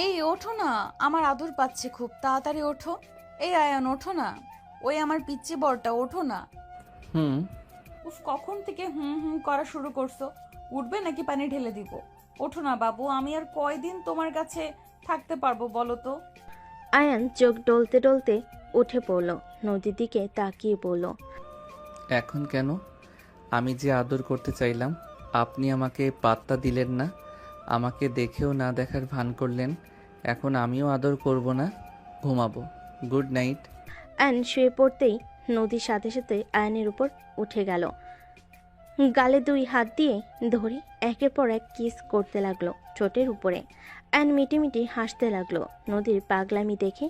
এই ওঠো না, আমার আদর পাচ্ছে খুব, তাড়াতাড়ি ওঠো। এই আয়ান ওঠো না, ওই আমার পিচ্চি বরটা ওঠো না। হুম। উফ, কখন থেকে হুম হুম করা শুরু করছো? উঠবে নাকি পানি ঢেলে দিব? ওঠো না বাবু, আমি আর কয়দিন তোমার কাছে থাকতে পারবো বলো তো? আয়ান চোখ ডলতে ডলতে উঠে পড়ল, নদীর দিকে তাকিয়ে বলল, এখন কেন? আমি যে আদর করতে চাইলাম, আপনি আমাকে পাত্তা দিলেন না, আমাকে দেখেও না দেখার ভান করলেন। এখন আমিও আদর করব না, ঘুমাবো। Good night. আয়ান শুয়ে পড়তেই নদীর সাথে সাথে আয়ানের উপর উঠে গেল, গালে দুই হাত দিয়ে ধরে একের পর এক কিস করতে লাগলো ঠোঁটের উপরে। আয়ন মিটিমিটি হাসতে লাগলো নদীর পাগলামি দেখে।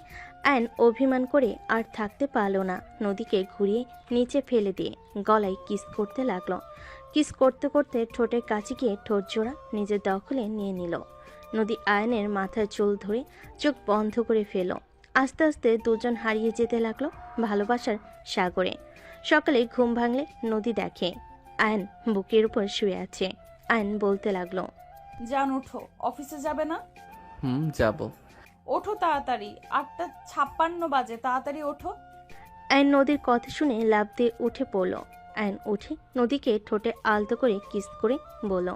আয়ন অভিমান করে আর থাকতে পারল না, নদীকে ঘুরিয়ে নিচে ফেলে দিয়ে গলায় কিস করতে লাগলো। কিস করতে করতে ঠোঁটের কাছে গিয়ে ঠোঁট জোড়া নিজের দখলে নিয়ে নিল। নদী আয়নের মাথার চুল ধরে চোখ বন্ধ করে ফেল। আস্তে আস্তে দুজন হারিয়ে যেতে লাগলো ভালোবাসার সাগরে। সকালে ঘুম ভাঙলে নদী দেখে আয়ন বুকের উপর শুয়ে আছে। আয়ন বলতে লাগলো, জান ওঠো, অফিসে যাবে না? হুম, যাব। ওঠো তাড়াতাড়ি, 8:56 বাজে, তাড়াতাড়ি ওঠো। আয়ন নদীর কথা শুনে লাফ দিয়ে উঠে পড়ল। আয়ন উঠে নদীকে ঠোঁটে আলতো করে কিস করে বলল,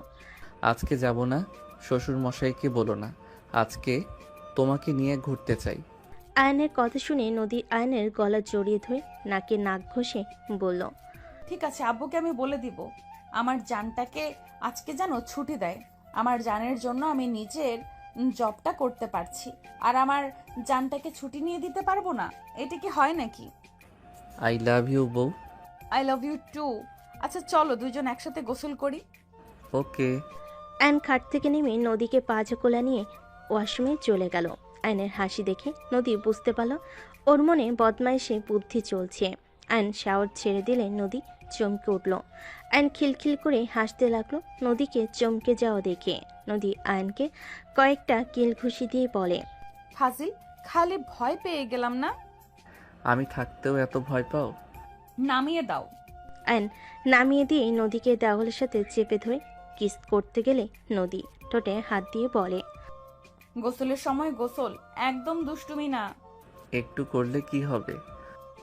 আজকে যাব না, শ্বশুর মশাইকে বলো না। আজকে তোমাকে নিয়ে ঘুরতে চাই। আয়নের কথা শুনে নদী আয়নের গলা জড়িয়ে ধরে নাকে নাক ঘষে বলল, ঠিক আছে, আব্বুকে আমি বলে দিব আমার জানটাকে আজকে যেন ছুটি দেয়। আমার জানের জন্য আমি নিজের জবটা করতে পারছি, আর আমার জানটাকে ছুটি নিয়ে দিতে পারবো না? এটা কি হয় নাকি? আই লাভ ইউ বউ। I love you too. আচ্ছা চলো দুজন একসাথে গোসল করি। ওকে। আয়ন খাট থেকে নেমে নদীকে পা ঝাঁকোলা নিয়ে ওয়াশরুমে চলে গেল। আয়নের হাসি দেখে নদী বুঝতে পারল ওর মনে বদমাইশে বুদ্ধি চলছে। আয়ন শাওয়ার ছেড়ে দিলে নদী চমকে উঠল। আয়ন খিলখিল করে হাসতে লাগলো নদীকে চমকে যাওয়া দেখে। নদী আয়নকে কয়েকটা কিল ঘুষি দিয়ে বলে, ফাজিল, খালি ভয় পেয়ে গেলাম না। আমি থাকতেও এত ভয় পাও? নামিয়ে দাও। আয়ন নামিয়ে দিয়ে নদীকে দেওয়ালের সাথে চেপে ধরে কিস করতে গেলে নদী ঠোঁটে হাত দিয়ে বলে, গোসলের সময় গোসল, একদম দুষ্টুমি না। একটু করলে কি হবে?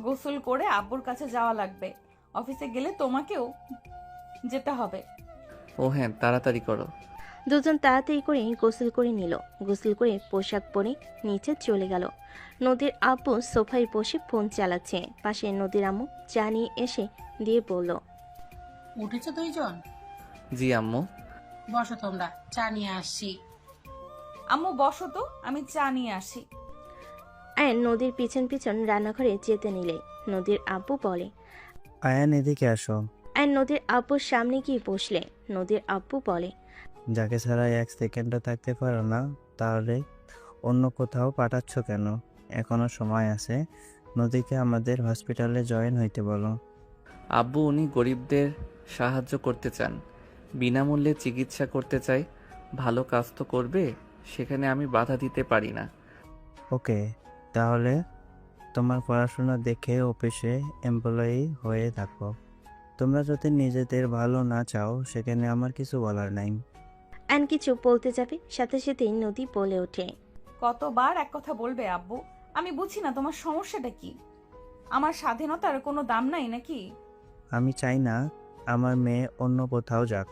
গোসল করে আব্বুর কাছে যাওয়া লাগবে, অফিসে গেলে তোমাকেও যেতে হবে। ও হ্যাঁ, তাড়াতাড়ি করো। দুজন তাড়াতাড়ি করে গোসল করে নিল। গোসল করে পোশাক পরে নিচে চলে গেল। নদীর আব্বু সোফায় বসে ফোন চালাচ্ছে, পাশে নদীর আম্মু চা নিয়ে এসে দিয়ে বলল, উঠেছো দুইজন? জি আম্মু। বসো তোমরা, চা নিয়ে আসছি। আম্মু বসো তো, আমি চা নিয়ে আসি। আয়ন নদীর পিছন পিছন রান্নাঘরে যেতে নিলে নদীর আব্বু বলে, আয়ান এদিকে আসো। আয়ন নদীর আব্বুর সামনে গিয়ে বসলে নদীর আব্বু বলে, যাকে ছাড়া এক সেকেন্ডও থাকতে পারো না, তাহলে অন্য কোথাও পাঠাচ্ছ কেন? এখনো সময় আছে, নদীকে আমাদের হসপিটালে জয়েন হইতে বলো। আব্বু, উনি গরিবদের সাহায্য করতে চান, বিনামূল্যে চিকিৎসা করতে চাই। ভালো কাজ তো করবে, সেখানে আমি বাধা দিতে পারি না। ওকে, তাহলে তোমার পড়াশোনা দেখে অফিসে এমপ্লয়ি হয়ে থাকো। তোমরা যদি নিজেদের ভালো না চাও, সেখানে আমার কিছু বলার নাই। আয়ন কিছু বলতে যাবে সাথে সাথেই নদী বলে ওঠে, কতবার এক কথা বলবে আব্বু? আমি বুঝি না তোমার সমস্যাটা কি। আমার স্বাধীনতার কোনো দাম নাই নাকি? আমি চাই না আমার মেয়ে অন্য কোথাও যাক।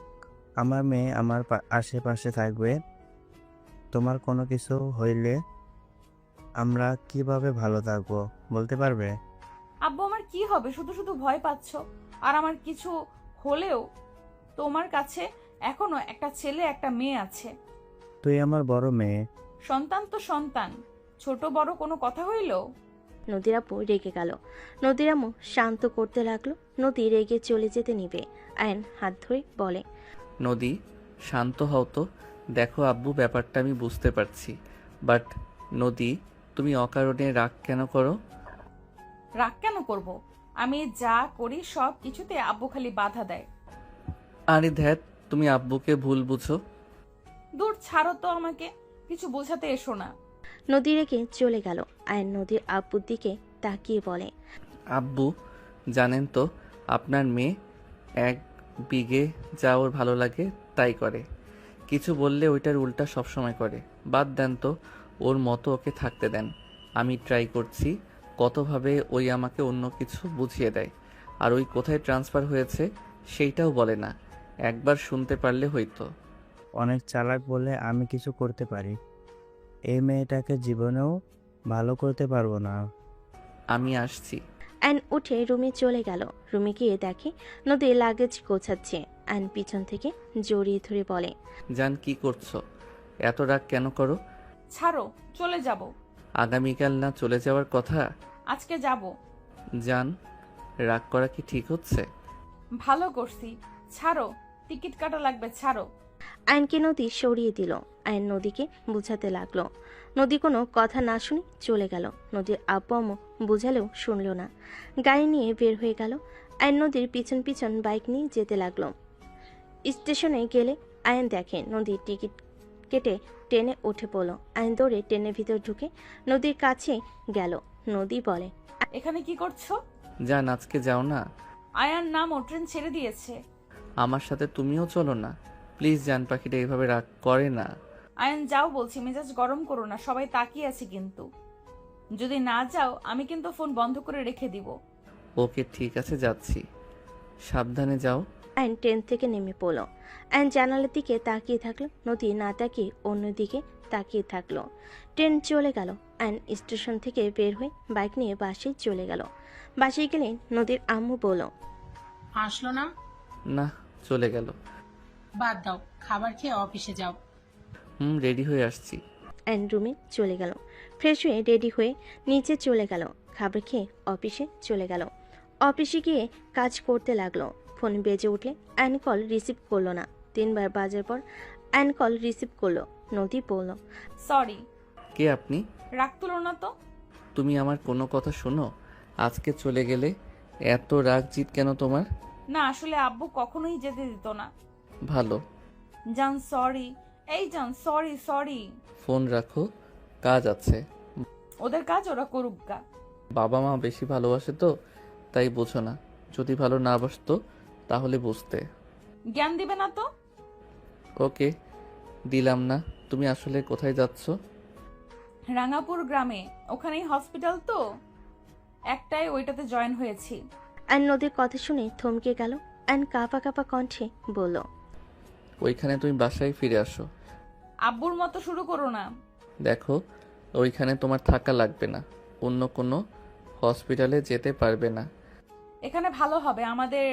আমার মেয়ে আমার আশেপাশে থাকবে। তোমার কোনো কিছু হইলে আমরা কিভাবে ভালো থাকবো বলতে পারবে? আব্বু আমার কি হবে? শুধু শুধু ভয় পাচ্ছ। আর আমার কিছু হলেও তোমার কাছে এখনো একটা ছেলে একটা মেয়ে আছে। তুই আমার বড় মেয়ে। সন্তান তো সন্তান, ছোট বড় কোনো কথা হইল? নদীর আব্বু রেগে গেল। নদীর আম্মু শান্ত করতে লাগলো। নদী রেগে চলে যেতে নিবে, আয়ন হাত ধরে বলে, নদী, শান্ত হও তো। দেখো আব্বু, ব্যাপারটা আমি বুঝতে পারছি, বাট নদী, তুমি অকারণে রাগ কেন করো? রাগ কেন করব? আমি যা করি সব কিছুতে আব্বু খালি বাধা দেয়। আরে ধ্যাত, তুমি আব্বুকে ভুল বুঝো। দূর ছাড়ো তো, আমাকে কিছু বোঝাতে এসো না। নদী রেগে চলে গেল। আয়ন নদীর আব্বুর দিকে তাকিয়ে বলে, আব্বু, জানেন তো আপনার মেয়ে এক বিঘে যা ওর ভালো লাগে তাই করে, কিছু বললে ওইটার উল্টা সবসময় করে। বাদ দেন তো, ওর মতো ওকে থাকতে দেন। আমি ট্রাই করছি কতভাবে ওই আমাকে অন্য কিছু বুঝিয়ে দেয়, আর ওই কোথায় ট্রান্সফার হয়েছে সেইটাও বলে না। একবার শুনতে পারলে হয়তো। অনেক চালাক বলে আমি কিছু করতে পারি। এই মেয়েটাকে জীবনেও ভালো করতে পারবো না। আমি আসছি। অ্যান উঠে রুমে চলে গেল। রুমে গিয়ে দেখে নদী লাগেজ গোছাচ্ছে। অ্যান পিছন থেকে জড়িয়ে ধরে বলে, জান, কি করছো? এত রাগ কেন করো? ছাড়ো, চলে যাব। আগামীকাল না চলে যাওয়ার কথা? আজকে যাব। জান, রাগ করা কি ঠিক হচ্ছে? ভালো করছি, ছাড়ো। টিকিট কাটা লাগবে, ছাড়ো। আয়নকে নদী সরিয়ে দিল। আয়ন নদীকে বুঝাতে লাগলো। নদী কোনো কথা না শুনে চলে গেল। নদীর আব্বু আম্মু বুঝালেও শুনল না। গাড়ি নিয়ে বের হয়ে গেল। আয়ন নদীর পিছন পিছন বাইক নিয়ে যেতে লাগলো। স্টেশনে গেলে আয়ন দেখে নদীর টিকিট কেটে ট্রেনে উঠে পড়ল। আয়ন দৌড়ে ট্রেনের ভিতর ঢুকে নদীর কাছে গেল। নদী বলে, এখানে কি করছো? জান, আজকে যাও না। আয়ার নাম ও ট্রেন ছেড়ে দিয়েছে। আমার সাথে তুমিও চলো না প্লিজ। জান, পাখিটা এইভাবে রাগ করে না। আয়ান যাও বলছি, মেজাজ গরম করো না, সবাই তাকিয়ে আছে কিন্তু। যদি না যাও আমি কিন্তু ফোন বন্ধ করে রেখে দিব। ওকে, ঠিক আছে, যাচ্ছি। সাবধানে যাও। আয়ন ট্রেন থেকে নেমে পড়ল। আয়ন জানালার দিকে তাকিয়ে থাকলো। নদী না তাকিয়ে অন্যদিকে তাকিয়ে থাকলো। ট্রেন চলে গেল। আয়ন স্টেশন থেকে বের হয়ে বাইক নিয়ে বাসে চলে গেল। বাসে গেলে নদীর আম্মু বলল, আসলো না? না, চলে গেল। বাদ দাও, খাবার খেয়ে অফিসে যাও। রেডি হয়ে আসছি। আয়ন রুমে চলে গেল। ফ্রেশ হয়ে রেডি হয়ে নিচে চলে গেল। খাবার খেয়ে অফিসে চলে গেল। অফিসে গিয়ে কাজ করতে লাগলো। ফোন বেজে উঠলে আয়ন কল রিসিভ করলো না। 3 বার বাজার পর আয়ন কল রিসিভ করলো। নদী বলল, সরি। কে আপনি? রাগ তুলো না তো। তুমি আমার কোনো কথা শোনো? আজকে চলে গেলে এত রাগ জিত কেন তোমার? না, আসলে আব্বু কখনোই যেতে দিত না। ভালো। জান সরি। এই জান, সরি সরি। ফোন রাখো, কাজ আছে। ওদের কাজ ওরা করুক গা। বাবা মা বেশি ভালোবাসে তো, তাই বোঝো না। যদি ভালো না বাসতো তাহলে বুঝতে। জ্ঞান দিবে না তো। ওকে, দিলাম না। তুমি আসলে কোথায় যাচ্ছ? রাঙাপুর গ্রামে, ওখানেই হসপিটাল তো, একটাই, ওইটাতে জয়েন হয়েছি। আয়ন নদীর কথা শুনে থমকে গেল। আয়ন কাঁপা কাঁপা কণ্ঠে বলল, ওইখানে তুমি বাসায় ফিরে আসো। আব্বুর মতো শুরু করো না। দেখো, ওইখানে তোমার থাকা লাগবে না। অন্য কোনো হসপিটালে যেতে পারবে না। এখানে ভালো হবে, আমাদের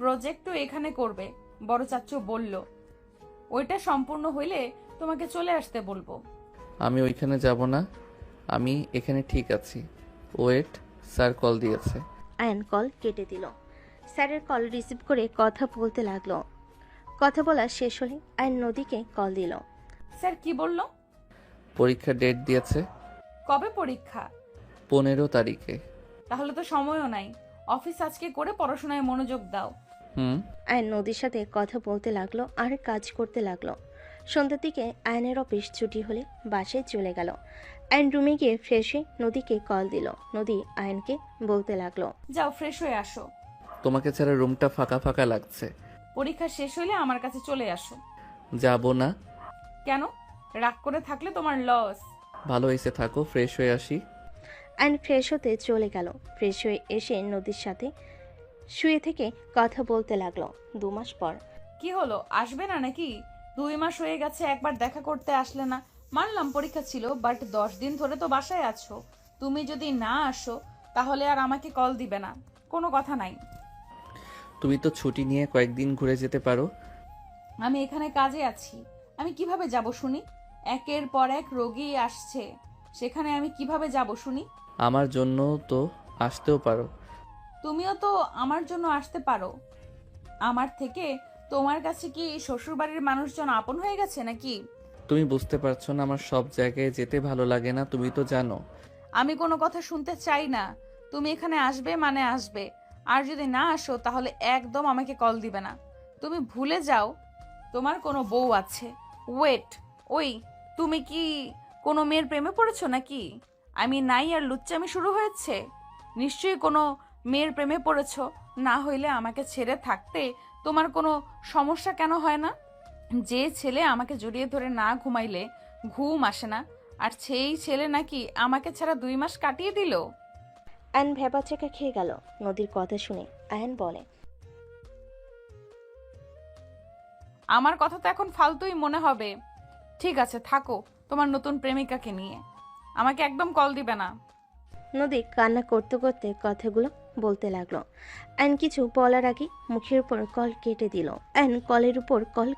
প্রজেক্টও এখানে করবে, বড় চাচু বলল। ওইটা সম্পূর্ণ হইলে তোমাকে চলে আসতে বলবো। আমি ওইখানে যাব না, আমি এখানে ঠিক আছি। ওয়েট, স্যার কল দিয়েছে। আয়ন কল কেটে দিল। স্যারের কল রিসিভ করে কথা বলতে লাগলো। কথা বলা শেষ হলে আয়ন নদীকে কল দিল। স্যার কি বলল? পরীক্ষার ডেট দিয়েছে কবে পরীক্ষা? 15 তারিখে। তাহলে তো সময়ও নাই। অফিস আজকে করে পড়াশোনায় মনোযোগ দাও। আয়ন নদীর সাথে কথা বলতে লাগলো আর কাজ করতে লাগলো। সন্ধ্যার দিকে আয়নের অফিস ছুটি হলে বাসায় চলে গেল। আয়ন রুমে গিয়ে ফ্রেশ হয়ে নদীকে কল দিল। নদী আয়নকে বলতে লাগলো, যাও ফ্রেশ হয়ে আসো। তোমাকে ছাড়া রুমটা ফাঁকা ফাঁকা লাগছে। পরীক্ষা শেষ হইলে আমার কাছে চলে আসো। যাব না। কেন? রাগ করে থাকলে তোমার লস। ভালো হয়েছে, থাকো, ফ্রেশ হয়ে আসি। আয়ন ফ্রেশ হতে চলে গেল। ফ্রেশ হয়ে এসে নদীর সাথে শুয়ে থেকে কথা বলতে লাগলো। 2 মাস পর। কি হলো, আসবে না নাকি? 2 মাস হয়ে গেছে, একবার দেখা করতে আসলে না। মানলাম পরীক্ষা ছিল, বাট 10 দিন ধরে তো বাসায় আছো। তুমি যদি না আসো তাহলে আর আমাকে কল দিবে না, কোনো কথা নাই। তুমি তো ছুটি নিয়ে কয়েকদিন ঘুরে যেতে পারো। আমি এখানে কাজে আছি, আমি কিভাবে যাব শুনি? একের পর এক রোগী আসছে, সেখানে আমি কিভাবে যাব শুনি? আমার জন্য তো আসতেও পারো। তুমিও তো আমার জন্য আসতে পারো। আমার থেকে তোমার কাছে কি শ্বশুরবাড়ির মানুষজন আপন হয়ে গেছে নাকি? তুমি বুঝতে পারছো না, আমার সব জায়গায় যেতে ভালো লাগে না, তুমি তো জানো। আমি কোনো কথা শুনতে চাই না। তুমি এখানে আসবে মানে আসবে, আর যদি না আসো তাহলে একদম আমাকে কল দিবে না। তুমি ভুলে যাও তোমার কোনো বউ আছে। ওয়েট, ওই, তুমি কি কোনো মেয়ের প্রেমে পড়েছো নাকি? আমি নাই আর লুচ্চামি শুরু হয়েছে? নিশ্চয়ই কোনো মেয়ের প্রেমে পড়েছো, না হইলে আমাকে ছেড়ে থাকতে তোমার কোনো সমস্যা কেন হয় না? যে ছেলে আমাকে জড়িয়ে ধরে না ঘুমাইলে ঘুম আসে না। আর সেই ছেলে নাকি আমাকে ছাড়া 2 মাস কাটিয়ে দিল। আয়ন ভ্যাবাচাকা খেয়ে গেল। নদীর কথা শুনে আয়ন বলে, আমার কথা তো এখন ফালতুই মনে হবে। ঠিক আছে, থাকো তোমার নতুন প্রেমিকাকে নিয়ে, আমাকে একদম কল দিবে না। নদী কান্না করতে করতে কথাগুলো বলতে লাগলো। অ্যান কিছু বলার আগে মুখের উপর কল কেটে দিল। অ্যান কলের উপর কল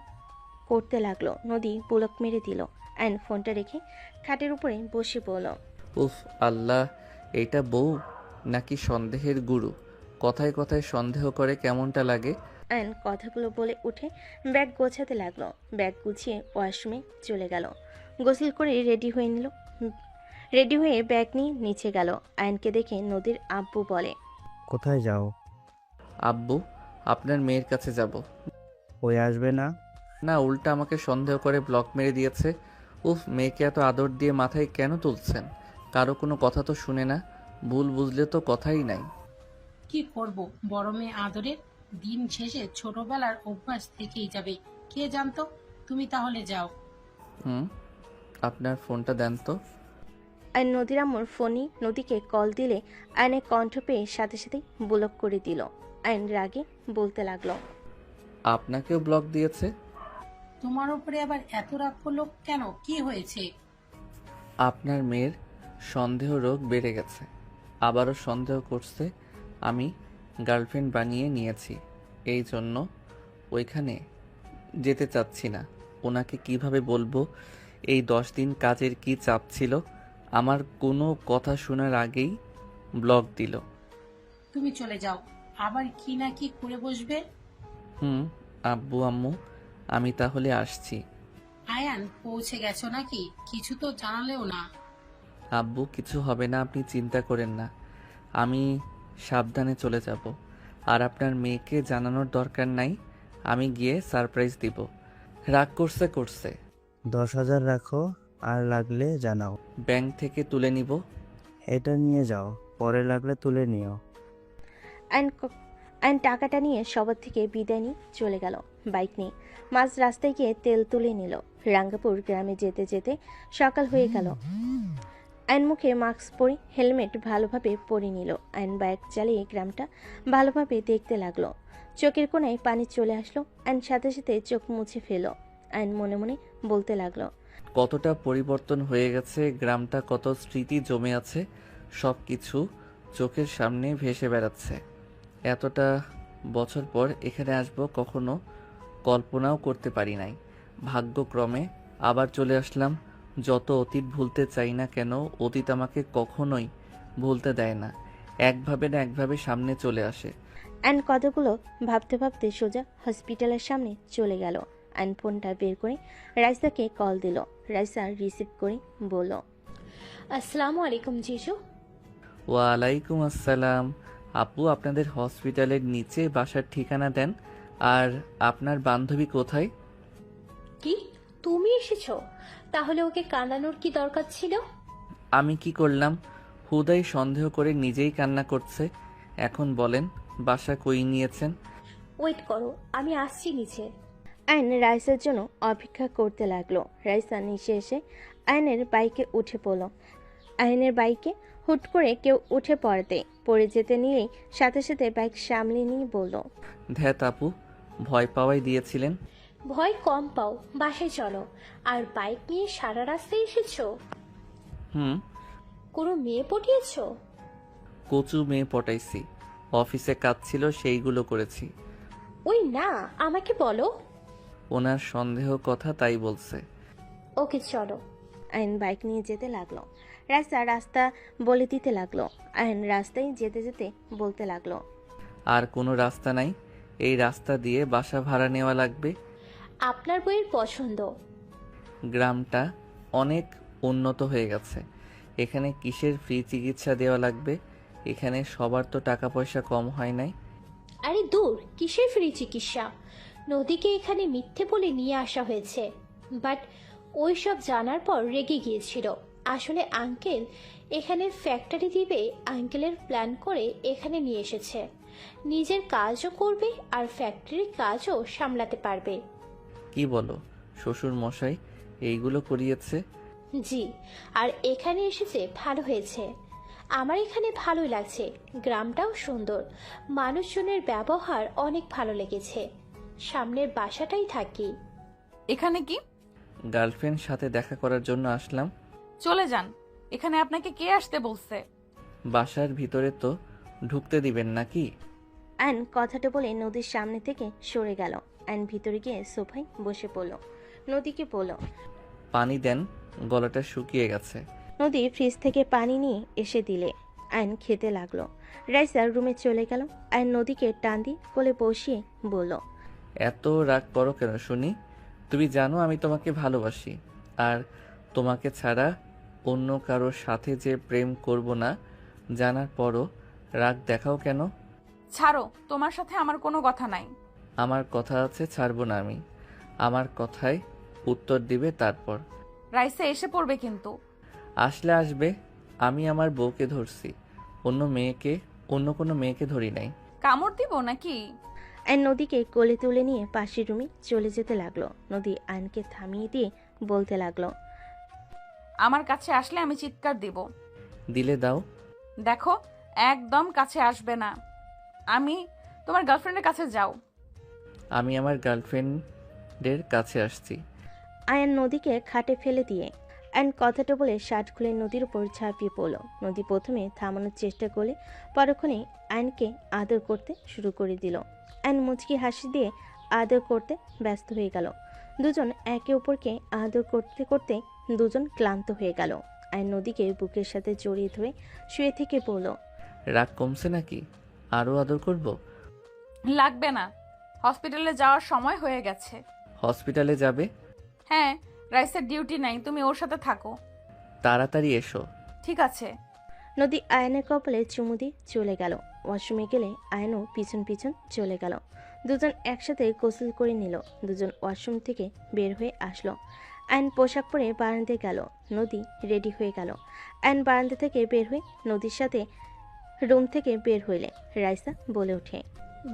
করতে লাগলো। নদী পুলক মেরে দিল। অ্যান ফোনটা রেখে খাটের উপরে বসে পড়ল। উফ আল্লাহ, এইটা বউ নাকি সন্দেহের গুরু? কথায় কথায় সন্দেহ করে কেমনটা লাগে। অ্যান কথাগুলো বলে উঠে ব্যাগ গোছাতে লাগলো। ব্যাগ গুছিয়ে ওয়াশরুমে চলে গেল। গোসল করে রেডি হয়ে ব্যাগ নিয়ে নিচে গেল। অ্যানকে দেখে নদীর আব্বু বলে, কোথায় যাও? আব্বু, আপনার মেয়ের কাছে যাব। ওই আসবে না? না, উল্টা আমাকে সন্দেহ করে ব্লক মেরে দিয়েছে। উফ, মেয়েকে এত আদর দিয়ে মাথায় কেন তুলছেন? কারো কোনো কথা তো শুনে না, ভুল বুঝলে তো কথাই নাই। কি করব, বড় মেয়ে আদরের দিন শেষে ছোটবেলার অভ্যাস থেকেই যাবে। কে জানতো। তুমি তাহলে যাও। হুম, আপনার ফোনটা দেন তো। আর নদীর আম্মুর ফোনে নদীকে কল দিলে আয়নের কণ্ঠ পেয়ে সাথে সাথেই ব্লক করে দিল। আয়ন রাগে বলতে লাগলো, আপনাকেও ব্লক দিয়েছে? তোমার উপরে আবার এত রাগ করলো কেন? কি হয়েছে? আপনার মেয়ের সন্দেহ রোগ বেড়ে গেছে, আবারও সন্দেহ করছে আমি গার্লফ্রেন্ড বানিয়ে নিয়েছি, এই জন্য ওইখানে যেতে চাচ্ছি না। ওনাকে কিভাবে বলবো এই 10 দিন কাজের কি চাপ ছিল? আমার কোনো কথা শোনার আগেই ব্লক দিল। তুমি চলে যাও, আবার কি না কি করে বসবে। হুম, আব্বু আম্মু, আমি তাহলে আসছি। আয়ান, পৌঁছে গেছো নাকি? কিছু তো জানালেও না। আব্বু, কিছু হবে না, আপনি চিন্তা করেন না, আমি সাবধানে চলে যাব। আর আপনার মেয়েকে জানানোর দরকার নাই, আমি গিয়ে সারপ্রাইজ দিব। রাগ করছে। 10,000 রাখো, আর লাগলে জানাও। ব্যাংক থেকে তুলে নিব। এটা নিয়ে যাও, পরে লাগলে তুলে নিও। অ্যান্ড টাকাটা নিয়ে সবার থেকে বিদায় নিয়ে চলে গেল বাইক নিয়ে। মাঝ রাস্তায় গিয়ে তেল তুলে নিল। রাঙ্গাপুর গ্রামে যেতে যেতে সকাল হয়ে গেল। অ্যান মুখে মাস্ক পরে হেলমেট ভালোভাবে পরে নিল। অ্যান বাইক চালিয়ে গ্রামটা ভালোভাবে দেখতে লাগলো। চোখের কোণায় পানি চলে আসলো। অ্যান সাথে সাথে চোখ মুছে ফেল। অ্যান মনে মনে বলতে লাগলো, কতটা পরিবর্তন হয়ে গেছে গ্রামটা, কত স্মৃতি জমে আছে, সব কিছু চোখের সামনে ভেসে বেড়াচ্ছে। এতটা বছর পর এখানে আসবো কখনো কল্পনাও করতে পারি নাই। ভাগ্যক্রমে আবার চলে আসলাম। যত অতীত ভুলতে চাই না কেন, অতীত আমাকে কখনোই ভুলতে দেয় না, একভাবে না একভাবে সামনে চলে আসে। অ্যান কথাগুলো ভাবতে ভাবতে সোজা হসপিটালের সামনে চলে গেল। অ্যান ফোনটা বের করে রাইসাকে কল দিল। রাইসা রিসিভ করে বলল, আসসালামু আলাইকুম জিজু। ওয়ালাইকুম আসসালাম। আপু, আপনাদের হসপিটালের নিচে বাসার ঠিকানা দেন। আর আপনার বান্ধবী কোথায়? কি, তুমি এসেছো? তাহলে ওকে কাঁদানোর কি দরকার ছিল? আমি কি করলাম? হুদাই সন্দেহ করে নিজেই কান্না করছে। এখন বলেন, বাসা কই নিয়েছেন? ওয়েট করো, আমি আসছি নিচে। আয়ন রাইসার জন্য অপেক্ষা করতে লাগলো। রাইসা নিচে এসে আয়নের বাইকে উঠে পড়ল। আয়নের বাইকে হুট করে কেউ উঠে পড়ে যেতে নিলেই সাথে সাথে বাইক সামলে নিয়ে বলল, ধ্যাত আপু, ভয় পাওয়াই দিয়েছিলেন। ভয় কম পাও, বাসায় চলো। আর বাইক নিয়ে সারা রাস্তায় এসেছো? হুম, কোনো মেয়ে পটিয়েছো? কচু মেয়ে পটাইছি, অফিসে কাজ ছিল সেইগুলো করেছি। ওই না, আমাকে বলো। ওনার সন্দেহ কথা তাই বলছে। ওকে চলো। আয়ন বাইক নিয়ে যেতে লাগলো। রাইসা রাস্তা বলে দিতে লাগলো। আয়ন রাস্তায় যেতে যেতে বলতে লাগলো, আর কোনো রাস্তা নাই, এই রাস্তা দিয়ে বাসা ভাড়া নেওয়া লাগবে। আপনার বইয়ের পছন্দ। গ্রামটা অনেক উন্নত হয়ে গেছে, এখানে কিসের ফ্রি চিকিৎসা দেওয়া লাগবে? এখানে সবার তো টাকা পয়সা কম হয় নাই। আরে দূর, কিসের ফ্রি চিকিৎসা? নদীকে এখানে মিথ্যে বলে নিয়ে আসা হয়েছে, বাট ওই সব জানার পর রেগে গিয়েছিল। আসলে আঙ্কেল এখানে ফ্যাক্টরি দিবে, আঙ্কেলের প্ল্যান করে এখানে নিয়ে এসেছে। নিজের কাজও করবে আর ফ্যাক্টরির কাজও সামলাতে পারবে। কি বলো শ্বশুর মশাই, এইগুলো করিয়েছে? জি, আর এখানে এসেছে ভালো হয়েছে। আমার এখানে ভালোই লাগছে, গ্রামটাও সুন্দর, মানুষজনের ব্যবহার অনেক ভালো লেগেছে। সামনের বাসাটাই থাকি। এখানে কি? গার্লফ্রেন্ড সাথে দেখা করার জন্য আসলাম। চলে যান, এখানে আপনাকে কে আসতে বলছে? বাসার ভিতরে তো ঢুকতে দিবেন নাকি? অ্যান কথাটা বলে নদীর সামনে থেকে সরে গেল। অ্যান ভিতরে গিয়ে সোফায় বসে পড়ল। নদীকে বলল। পানি দেন, গলাটা শুকিয়ে গেছে। নদী ফ্রিজ থেকে পানি নিয়ে এসে দিলে অ্যান খেতে লাগলো। রাইসার রুমে চলে গেল। অ্যান নদীকে টান দিয়ে কোলে বসিয়ে বলল। এত রাগ করো কেন শুনি? তুমি জানো আমি তোমাকে ভালোবাসি, আর তোমাকে ছাড়া অন্য কারোর সাথে যে প্রেম করব না জানার পরও রাগ দেখাও কেন? ছাড়ো, তোমার সাথে আমার কোনো কথা নাই। আমার কথা আছে, ছাড়বো না আমি। আমার কথায় উত্তর দিবে তারপর। রাইসা এসে পড়বে কিন্তু। আসলে আসবে। আমি আমার বউকে ধরছি, অন্য কোনো মেয়েকে ধরি নাই। কামড় দিব নাকি? অ্যান নদীকে কোলে তুলে নিয়ে পাশের রুমে চলে যেতে লাগলো। নদী আয়নকে থামিয়ে দিয়ে বলতে লাগলো। আমার কাছে আসলে আমি চিৎকার দিব। দিলে দাও। দেখো, একদম কাছে আসবে না। আমি তোমার গার্লফ্রেন্ডের কাছে যাও। আমি আমার গার্লফ্রেন্ডের কাছে আসছি। আয়ান নদীকে খাটে ফেলে দিয়ে অ্যান কথাটা বলে শার্ট খুলে নদীর উপর ঝাঁপিয়ে পড়ল। নদী প্রথমে থামানোর চেষ্টা করলে পরক্ষণে আয়নকে আদর করতে শুরু করে দিল। অ্যান মুচকি হাসি দিয়ে আদর করতে ব্যস্ত হয়ে গেল। দুজন একে অপরকে আদর করতে করতে দুজন ক্লান্ত হয়ে গেল। আয়ন নদীকে বুকের সাথে জড়িয়ে ধরে শুয়ে থেকে বলল। রাগ কমছে নাকি? আরও আদর করব? লাগবে না, হসপিটালে যাওয়ার সময় হয়ে গেছে। হসপিটালে যাবে? হ্যাঁ, রাইসের ডিউটি নাই, তুমি ওর সাথে থাকো। তাড়াতাড়ি এসো। ঠিক আছে। নদী আয়নের কপালে চুমু দিয়ে চলে গেল। ওয়াশরুমে গেলে আয়নও পিছন পিছন চলে গেল। দুজন একসাথে গোসল করে নিল। দুজন ওয়াশরুম থেকে বের হয়ে আসলো। আয়ন পোশাক পরে বারান্দায় গেল। নদী রেডি হয়ে গেল। আয়ন বারান্দা থেকে বের হয়ে নদীর সাথে রুম থেকে বের হইলে রাইসা বলে ওঠে।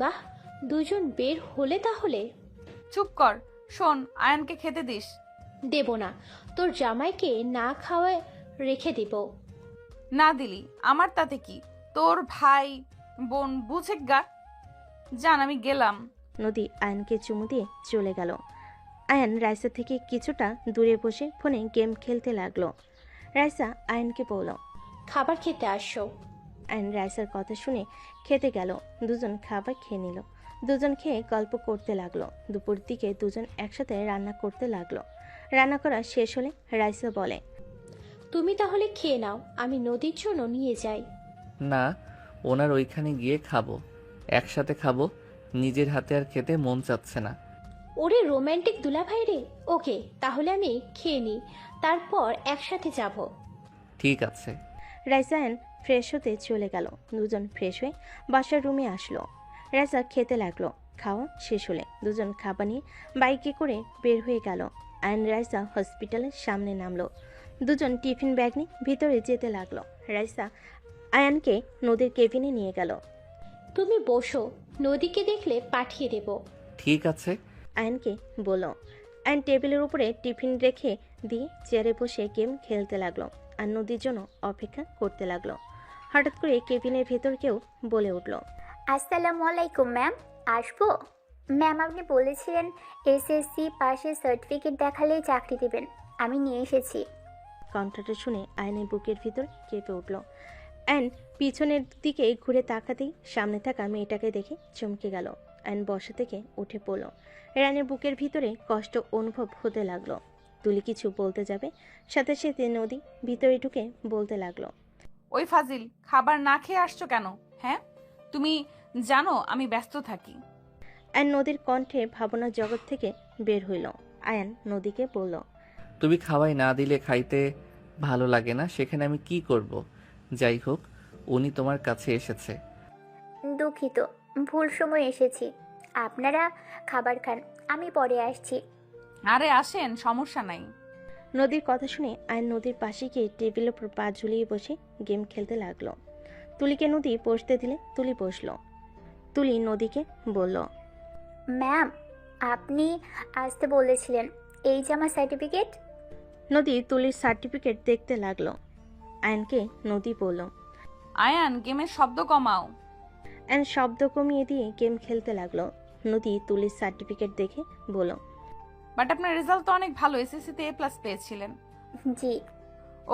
বাহ, দুজন বের হলে তাহলে। চুপ কর, শোন, আয়ানকে খেতে দিস। দেব না, তোর জামাইকে না খাওয়ায় রেখে দিব। না দিলি আমার তাতে কি? তোর ভাই বোন বুঝে গা। জান, আমি গেলাম। নদী আয়নকে চুমু দিয়ে চলে গেল। আয়ন রাইসা থেকে কিছুটা দূরে বসে ফোনে গেম খেলতে লাগলো। রাইসা আয়নকে বলল। খাবার খেতে আসো। আয়ন রাইসার কথা শুনে খেতে গেল। দুজন খাবার খেয়ে নিল। দুজন খেয়ে গল্প করতে লাগলো। দুপুর দিকে দুজন একসাথে রান্না করতে লাগলো। রান্না করা শেষ হলে রাইসা বলে। তুমি তাহলে খেয়ে নাও, আমি নদীর জন্য নিয়ে যাই। না, ওনার ওইখানে গিয়ে খাবো, একসাথে খাবো। নিজের হাতে আর খেতে মন চাচ্ছে না। ওরে রোমান্টিক দুলাভাই রে। ওকে, তাহলে আমি খেয়ে নিই, তারপর একসাথে যাব। ঠিক আছে। রাইসা আয়ন ফ্রেশ হতে চলে গেল। দুজন ফ্রেশ হয়ে বাসার রুমে আসলো। রাইসা খেতে লাগলো। খাওয়া শেষ হলে দুজন খাবার নিয়ে বাইকে করে বের হয়ে গেল। আয়ন রাইসা হসপিটালের সামনে নামলো। দুজন টিফিন ব্যাগ নিয়ে ভিতরে যেতে লাগলো। রাইসা আয়ানকে নদীর কেবিনে নিয়ে গেল। তুমি বসো, নদীকে দেখলে পাঠিয়ে দেব। ঠিক আছে। আয়নকে বলল। আয়ন টেবিলের উপরে টিফিন রেখে দিয়ে চেয়ারে বসে গেম খেলতে লাগলো আর নদীর জন্য অপেক্ষা করতে লাগলো। হঠাৎ করে কেবিনের ভেতর কেউ বলে উঠল। আসসালামু আলাইকুম ম্যাম, আসবো? ম্যাম, আপনি বলেছিলেন এসএসসি পাশের সার্টিফিকেট দেখালেই চাকরি দেবেন, আমি নিয়ে এসেছি। কণ্ঠটা শুনে আয়নের বুকের ভিতর কেঁপে উঠল। আয়ন পিছনের দিকে ঘুরে তাকাতেই সামনে থাকা মেয়েটাকে দেখে চমকে গেল। আয়ন বসা থেকে উঠে পড়ল। রানের বুকের ভিতরে কষ্ট অনুভব হতে লাগলো। তুলি কিছু বলতে যাবে, সাথে সাথে নদী ভিতরে ঢুকে বলতে লাগলো। ওই ফাজিল, খাবার না খেয়ে আসছো কেন? হ্যাঁ, তুমি জানো আমি ব্যস্ত থাকি। আয়ন নদীর কণ্ঠে ভাবনার জগৎ থেকে বের হইল। আয়ন নদীকে বলল। তুমি খাওয়াই না দিলে খাইতে ভালো লাগে না, সেখানে আমি কি করব? যাই হোক, উনি তোমার কাছে এসেছে। দুঃখিত, ভুল সময় এসেছি। আপনারা খাবার খান, আমি পরে আসছি। আরে আসেন, সমস্যা নাই। নদীর কথা শুনে আয়ন নদীর পাশে গিয়ে টেবিলের উপর পা ঝুলিয়ে বসে গেম খেলতে লাগলো। তুলিকে নদী বসতে দিলে তুলি বসলো। তুলি নদীকে বলল। ম্যাম, আপনি আসতে বলেছিলেন, এই যে আমার সার্টিফিকেট। নদী তুলির সার্টিফিকেট দেখতে লাগলো। আয়নকে নদী বলল। আয়ান গেমের শব্দ কমাও। আয়ন শব্দ কমিয়ে দিয়ে গেম খেলতে লাগলো। নদী তুলির সার্টিফিকেট দেখে বলল। বাট আপনার রেজাল্ট তো অনেক ভালো, এসএসসিতে A+ পেয়েছিলেন। জি।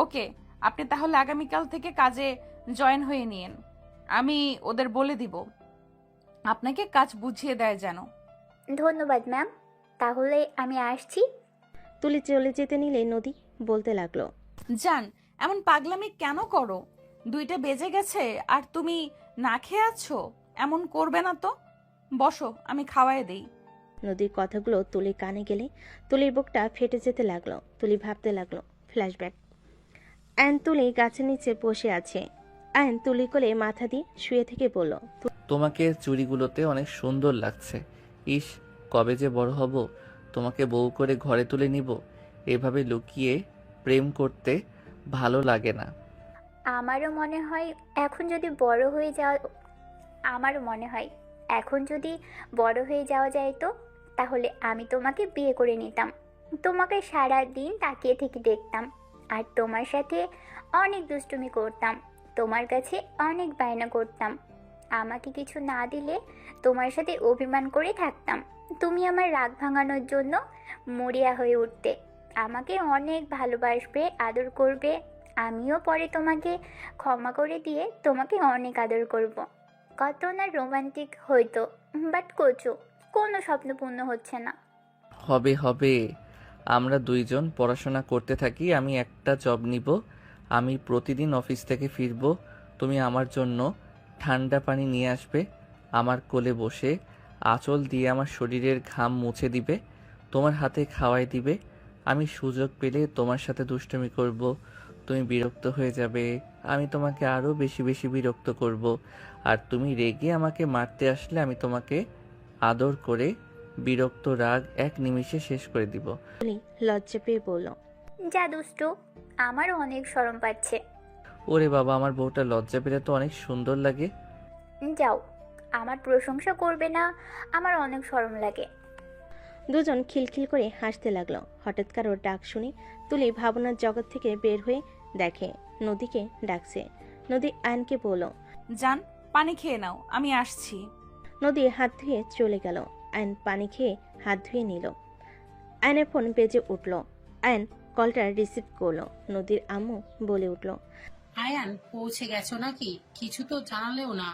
ওকে, আপনি তাহলে আগামীকাল থেকে কাজে জয়েন হয়ে নিন। আমি ওদের বলে দিব আপনাকে কাজ বুঝিয়ে দেয় যেন। ধন্যবাদ ম্যাম, তাহলে আমি আসছি। তুলি চলে যেতে নিলে নদী বলতে লাগলো। জান, এমন পাগলামি কেন করো? 2টা বেজে গেছে আর তুমি না খেয়ে আছো। এমন করবে না তো। বসো, আমি খাওয়াই দেই। নদীর কথাগুলো তুলির কানে গেলে তুলির বুকটা ফেটে যেতে লাগলো। তুলি ভাবতে লাগলো ফ্ল্যাশব্যাক। আয়ন তুলি গাছের নিচে বসে আছে। আয়ন তুলি কোলে মাথা দিয়ে শুয়ে থেকে বলল। তোমাকে চুড়িগুলোতে অনেক সুন্দর লাগছে। ইস, কবে যে বড় হব, তোমাকে বউ করে ঘরে তুলে নিব। এভাবে লুকিয়ে প্রেম করতে ভালো লাগে না। আমারও মনে হয় এখন যদি বড় হয়ে যাওয়া যায় তো তাহলে আমি তোমাকে বিয়ে করে নিতাম। তোমাকে সারা দিন তাকিয়ে থেকে দেখতাম আর তোমার সাথে অনেক দুষ্টুমি করতাম, তোমার কাছে অনেক বায়না করতাম। আমাকে কিছু না দিলে তোমার সাথে অভিমান করে থাকতাম। তুমি আমার রাগ ভাঙানোর জন্য মরিয়া হয়ে উঠতে, আমাকে অনেক ভালোবাসবে, আদর করবে। আমিও পরে তোমাকে ক্ষমা করে দিয়ে তোমাকে অনেক আদর করব। কত না রোমান্টিক হইতো, বাট কোচো কোনো স্বপ্ন পূর্ণ হচ্ছে না। হবে হবে, আমরা দুইজন পড়াশোনা করতে থাকি। আমি একটা জব নিব। আমি প্রতিদিন অফিস থেকে ফিরব। তুমি আমার জন্য ঠান্ডা পানি নিয়ে আসবে, আমার কোলে বসে আঁচল দিয়ে আমার শরীরের ঘাম মুছে দিবে, তোমার হাতে খাওয়াই দিবে। আমি সুযোগ পেলে তোমার সাথে দুষ্টুমি করব। তুমি বিরক্ত হয়ে যাবে, আমি তোমাকে আরও বেশি বেশি বিরক্ত করব। আর তুমি রেগে আমাকে মারতে আসলে আমি তোমাকে আদর করে বিরক্ত রাগ এক নিমিষে শেষ করে দিব। তুলি লজ্জা পেয়ে বলল। যা দুষ্টু, আমারও অনেক শরম পাচ্ছে। ওরে বাবা, আমার বউটা লজ্জা পেলে তো অনেক সুন্দর লাগে। যাও, আমার প্রশংসা করবে না, আমার অনেক শরম লাগে। দুজন খিলখিল করে হাসতে লাগলো। হঠাৎ কারোর ডাক শুনে তুলি ভাবনার জগৎ থেকে বের হয়ে দেখে নদীকে ডাকছে। নদী আয়নকে বলল। জান, পানি খেয়ে নাও, আমি আসছি। নদী হাত ধুয়ে চলে গেল। আয়ন পানি খেয়ে হাত ধুয়ে নিল। আয়নের ফোন বেজে উঠল। আয়ন কলটা রিসিভ করলো। নদীর আম্মু বলে উঠল। আয়ান, পৌঁছে গেছো নাকি? কিছু তো জানালেও না।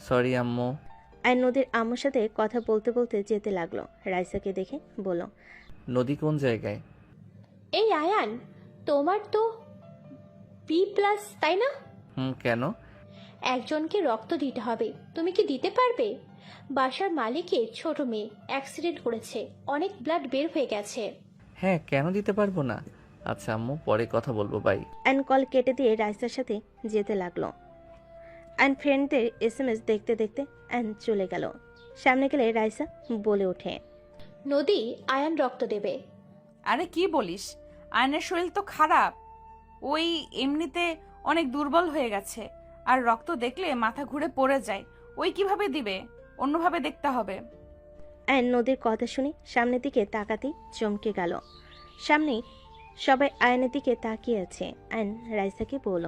সরি আম্মু। আয়ন নদীর আম্মুর সাথে কথা বলতে বলতে যেতে লাগলো। রাইসাকে দেখে বলল। নদী কোন জায়গায়? এই আয়ান, তোমার তো B+, তাই না? কেন? একজনকে রক্ত দিতে হবে, তুমি কি দিতে পারবে? বাসার মালিকের ছোট মেয়ে অ্যাক্সিডেন্ট করেছে, অনেক ব্লাড বের হয়ে গেছে। হ্যাঁ, কেন দিতে পারবো না? আচ্ছা আম্মু, পরে কথা বলবো, বাই। আয়ন কল কেটে দিয়ে রাইসার সাথে যেতে লাগলো। আয়ন ফ্রেন্ডদের SMS দেখতে দেখতে আয়ন চলে গেল। সামনে গেলে রাইসা বলে ওঠে। নদী, আয়ান রক্ত দেবে। আরে কি বলিস? আয়নের শরীর তো খারাপ, ওই এমনিতে অনেক দুর্বল হয়ে গেছে, আর রক্ত দেখলে মাথা ঘুরে পড়ে যায়। ওই কিভাবে দিবে? অন্যভাবে দেখতে হবে। আয়ন নদীর কথা শুনে সামনের দিকে তাকাতেই চমকে গেল। সামনে সবাই আয়নের দিকে তাকিয়ে আছে। আয়ন রাইসাকে বলল।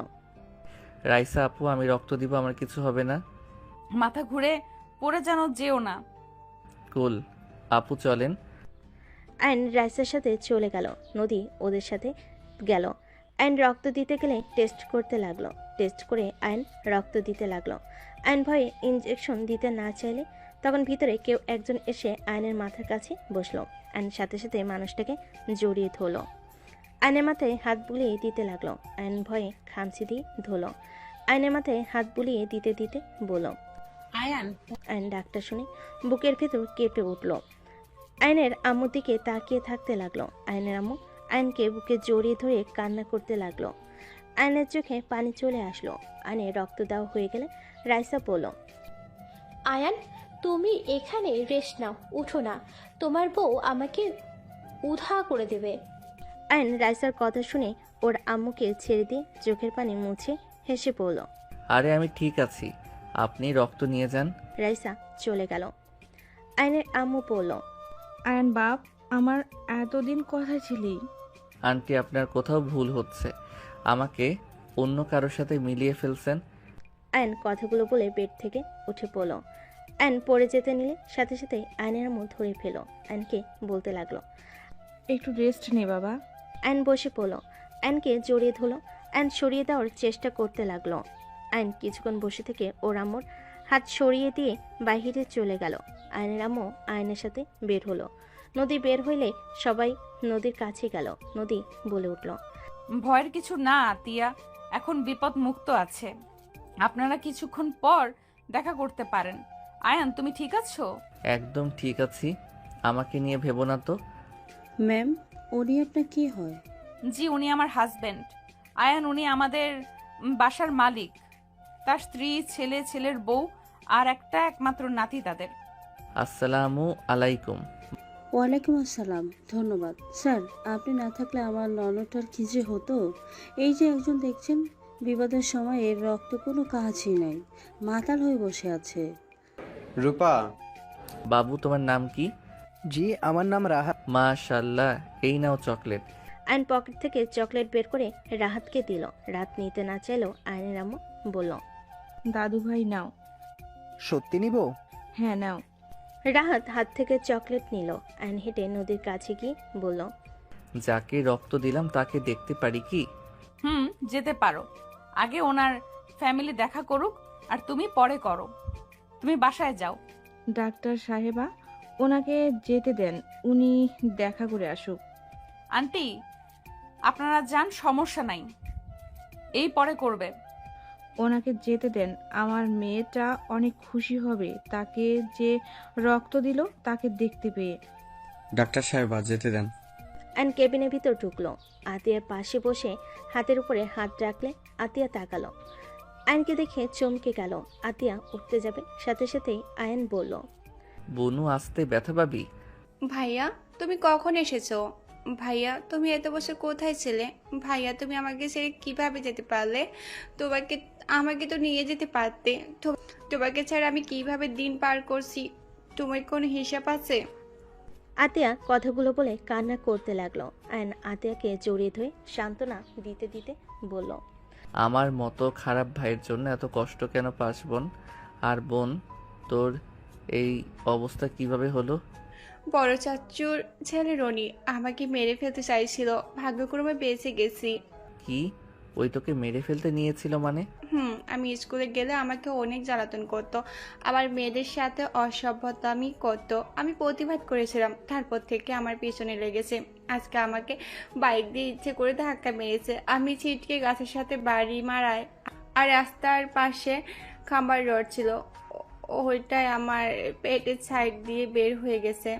রাইসা আপু, আমি রক্ত দিব, আমার কিছু হবে না। মাথা ঘুরে পড়ে যেন যেও না। কুল আপু, চলেন। আয়ন রাইসার সাথে চলে গেল। নদী ওদের সাথে গেল। আয়ন রক্ত দিতে গেলে টেস্ট করতে লাগলো। টেস্ট করে আয়ন রক্ত দিতে লাগলো। আয়ন ভয়ে ইনজেকশন দিতে না চাইলে তখন ভিতরে কেউ একজন এসে আয়নের মাথার কাছে বসলো। আয়ন সাথে সাথে মানুষটাকে জড়িয়ে ধরলো। আয়নের মাথায় হাত বুলিয়ে দিতে লাগলো। আয়ন ভয়ে খামচি দিয়ে ধরলো। আয়নের মাথায় হাত বুলিয়ে দিতে দিতে বলল। আয়ান, আয়ন ডাক্তার শুনে বুকের ভেতর কেঁপে উঠল। আয়নের আম্মুর দিকে তাকিয়ে থাকতে লাগলো। আয়নের আম্মু আয়নকে বুকে জড়িয়ে ধরে কান্না করতে লাগলো। আয়নের চোখে পানি চলে আসলো। আয়নের রক্ত দেওয়া হয়ে গেলে রাইসা বলল। আয়ান, তুমি এখানে রেস্ট নাও, উঠো না, তোমার বউ আমাকে উধা করে দেবে। আয়ন রাইসার কথা শুনে ওর আম্মুকে ছেড়ে দিয়ে চোখের পানি মুছে হেসে পড়ল। আরে আমি ঠিক আছি, আপনি রক্ত নিয়ে যান। রাইসা চলে গেল। আয়নের আম্মু বলল। আয়ন বাপ, আমার এতদিন কোথায় ছিলি? আন্টি আপনার কোথাও ভুল হচ্ছে, আমাকে অন্য কারোর সাথে মিলিয়ে ফেলছেন। আয়ন কথাগুলো বলে বেড থেকে উঠে পড়ল। আয়ন পড়ে যেতে নিলে সাথে সাথে আয়নের আম্মু ধরে ফেল। আয়নকে বলতে লাগলো। একটু রেস্ট নে বাবা। আয়ন বসে পড়ল। আয়নকে জড়িয়ে ধরল। আয়ন সরিয়ে দেওয়ার চেষ্টা করতে লাগলো। আয়ন কিছুক্ষণ বসে থেকে ওর আম্মুর হাত সরিয়ে দিয়ে বাইরে চলে গেল। আয়নের আম্মু আয়নের সাথে বের হলো। নদী বের হইলে সবাই নদীর কাছে গেল। নদী বলে উঠল। ভয়ের কিছু না আতিয়া, এখন বিপদ মুক্ত আছে। আপনারা কিছুক্ষণ পর দেখা করতে পারেন। আয়ান, তুমি ঠিক আছো? একদম ঠিক আছি, আমাকে নিয়ে ভেবো না তো। ম্যাম, উনি আপনার কি হয়? জি, উনি আমার হাজবেন্ড। আয়ান, উনি আমাদের বাসার মালিক। তার স্ত্রী, ছেলে, ছেলের বউ আর একটা একমাত্র নাতি তাদের। আসসালামু আলাইকুম। ওয়ালাইকুম আসসালাম। ধন্যবাদ স্যার, আপনি না থাকলে আমার ননটার কি যে হতো। এই যে একজন দেখছেন, বিপদের সময় এর রক্ত কোনো কাজই নাই, মাতাল হয়ে বসে আছে। রূপা। বাবু তোমার নাম কি? জি, আমার নাম রাহাত। মাশাআল্লাহ, এই নাও চকলেট। আয়ন পকেট থেকে চকলেট বের করে রাহাতকে দিল। রাত নিতে না চাইলেও আয়নের আম্মু বলল। দাদু ভাই নাও। সত্যি নিব? হ্যাঁ নাও। রাহাত হাত থেকে চকলেট নিল। আয়ন হেঁটে নদীর কাছে গিয়ে বলল। যাকে রক্ত দিলাম তাকে দেখতে পারি কি? যেতে পারো। আগে ওনার ফ্যামিলি দেখা করুক, আর তুমি পরে করো। তুমি বাসায় যাও। ডাক্তার সাহেবা, ওনাকে যেতে দেন, উনি দেখা করে আসুক। আন্টি, আপনারা যান, সমস্যা নাই, এই পরে করবে। ওনাকে যেতে দেন, আমার মেয়েটা অনেক খুশি হবে তাকে যে রক্ত দিল তাকে দেখতে পেয়ে। ডাক্তার সাহেবা, যেতে দেন। আয়ন কেবিনের ভিতর ঢুকলো। আতিয়ার পাশে বসে হাতের উপরে হাত রাখলে আতিয়া তাকালো। আয়নকে দেখে চমকে গেল। আতিয়া উঠতে যাবে, সাথে সাথেই আয়ন বলল। বনু, আসতে ব্যথা পাবি। ভাইয়া, তুমি কখন এসেছো? ভাইয়া, তুমি এত বছর কোথায় ছিলে? ভাইয়া, তুমি আমাকে ছেড়ে কিভাবে যেতে পারলে? আমাকে তো নিয়ে যেতে পারতে। তোমাকে ছাড়া আমি কিভাবে দিন পার করছি, তোমার কোনো হিসাব আছে? আতিয়া কথাগুলো বলে কান্না করতে লাগলো। আয়ন আতিয়াকে জড়িয়ে ধরে সান্ত্বনা দিতে দিতে বলল। আমার মতো খারাপ ভাইয়ের জন্য এত কষ্ট কেন পাস বোন? আর বোন, তোর এই অবস্থা কিভাবে হলো? বড় চাচুর ছেলে রনি আমাকে মেরে ফেলতে চাইছিল, ভাগ্যক্রমে বেঁচে গেছি। কি? ওই তোকে মেরে ফেলতে নিয়েছিল মানে? আমি স্কুলে গেলে আমাকে অনেক জ্বালাতন করতো, আবার মেয়েদের সাথে অসভ্যতামি করতো। আমি প্রতিবাদ করেছিলাম, তারপর থেকে আমার পিছনে লেগেছে। আজকে আমাকে বাইক দিয়ে ইচ্ছে করে ধাক্কা মেরেছে। আমি ছিটকে গাছের সাথে বাড়ি মারায়, আর রাস্তার পাশে খাম্বার রড ছিল, ওইটাই আমার পেটের সাইড দিয়ে বের হয়ে গেছে।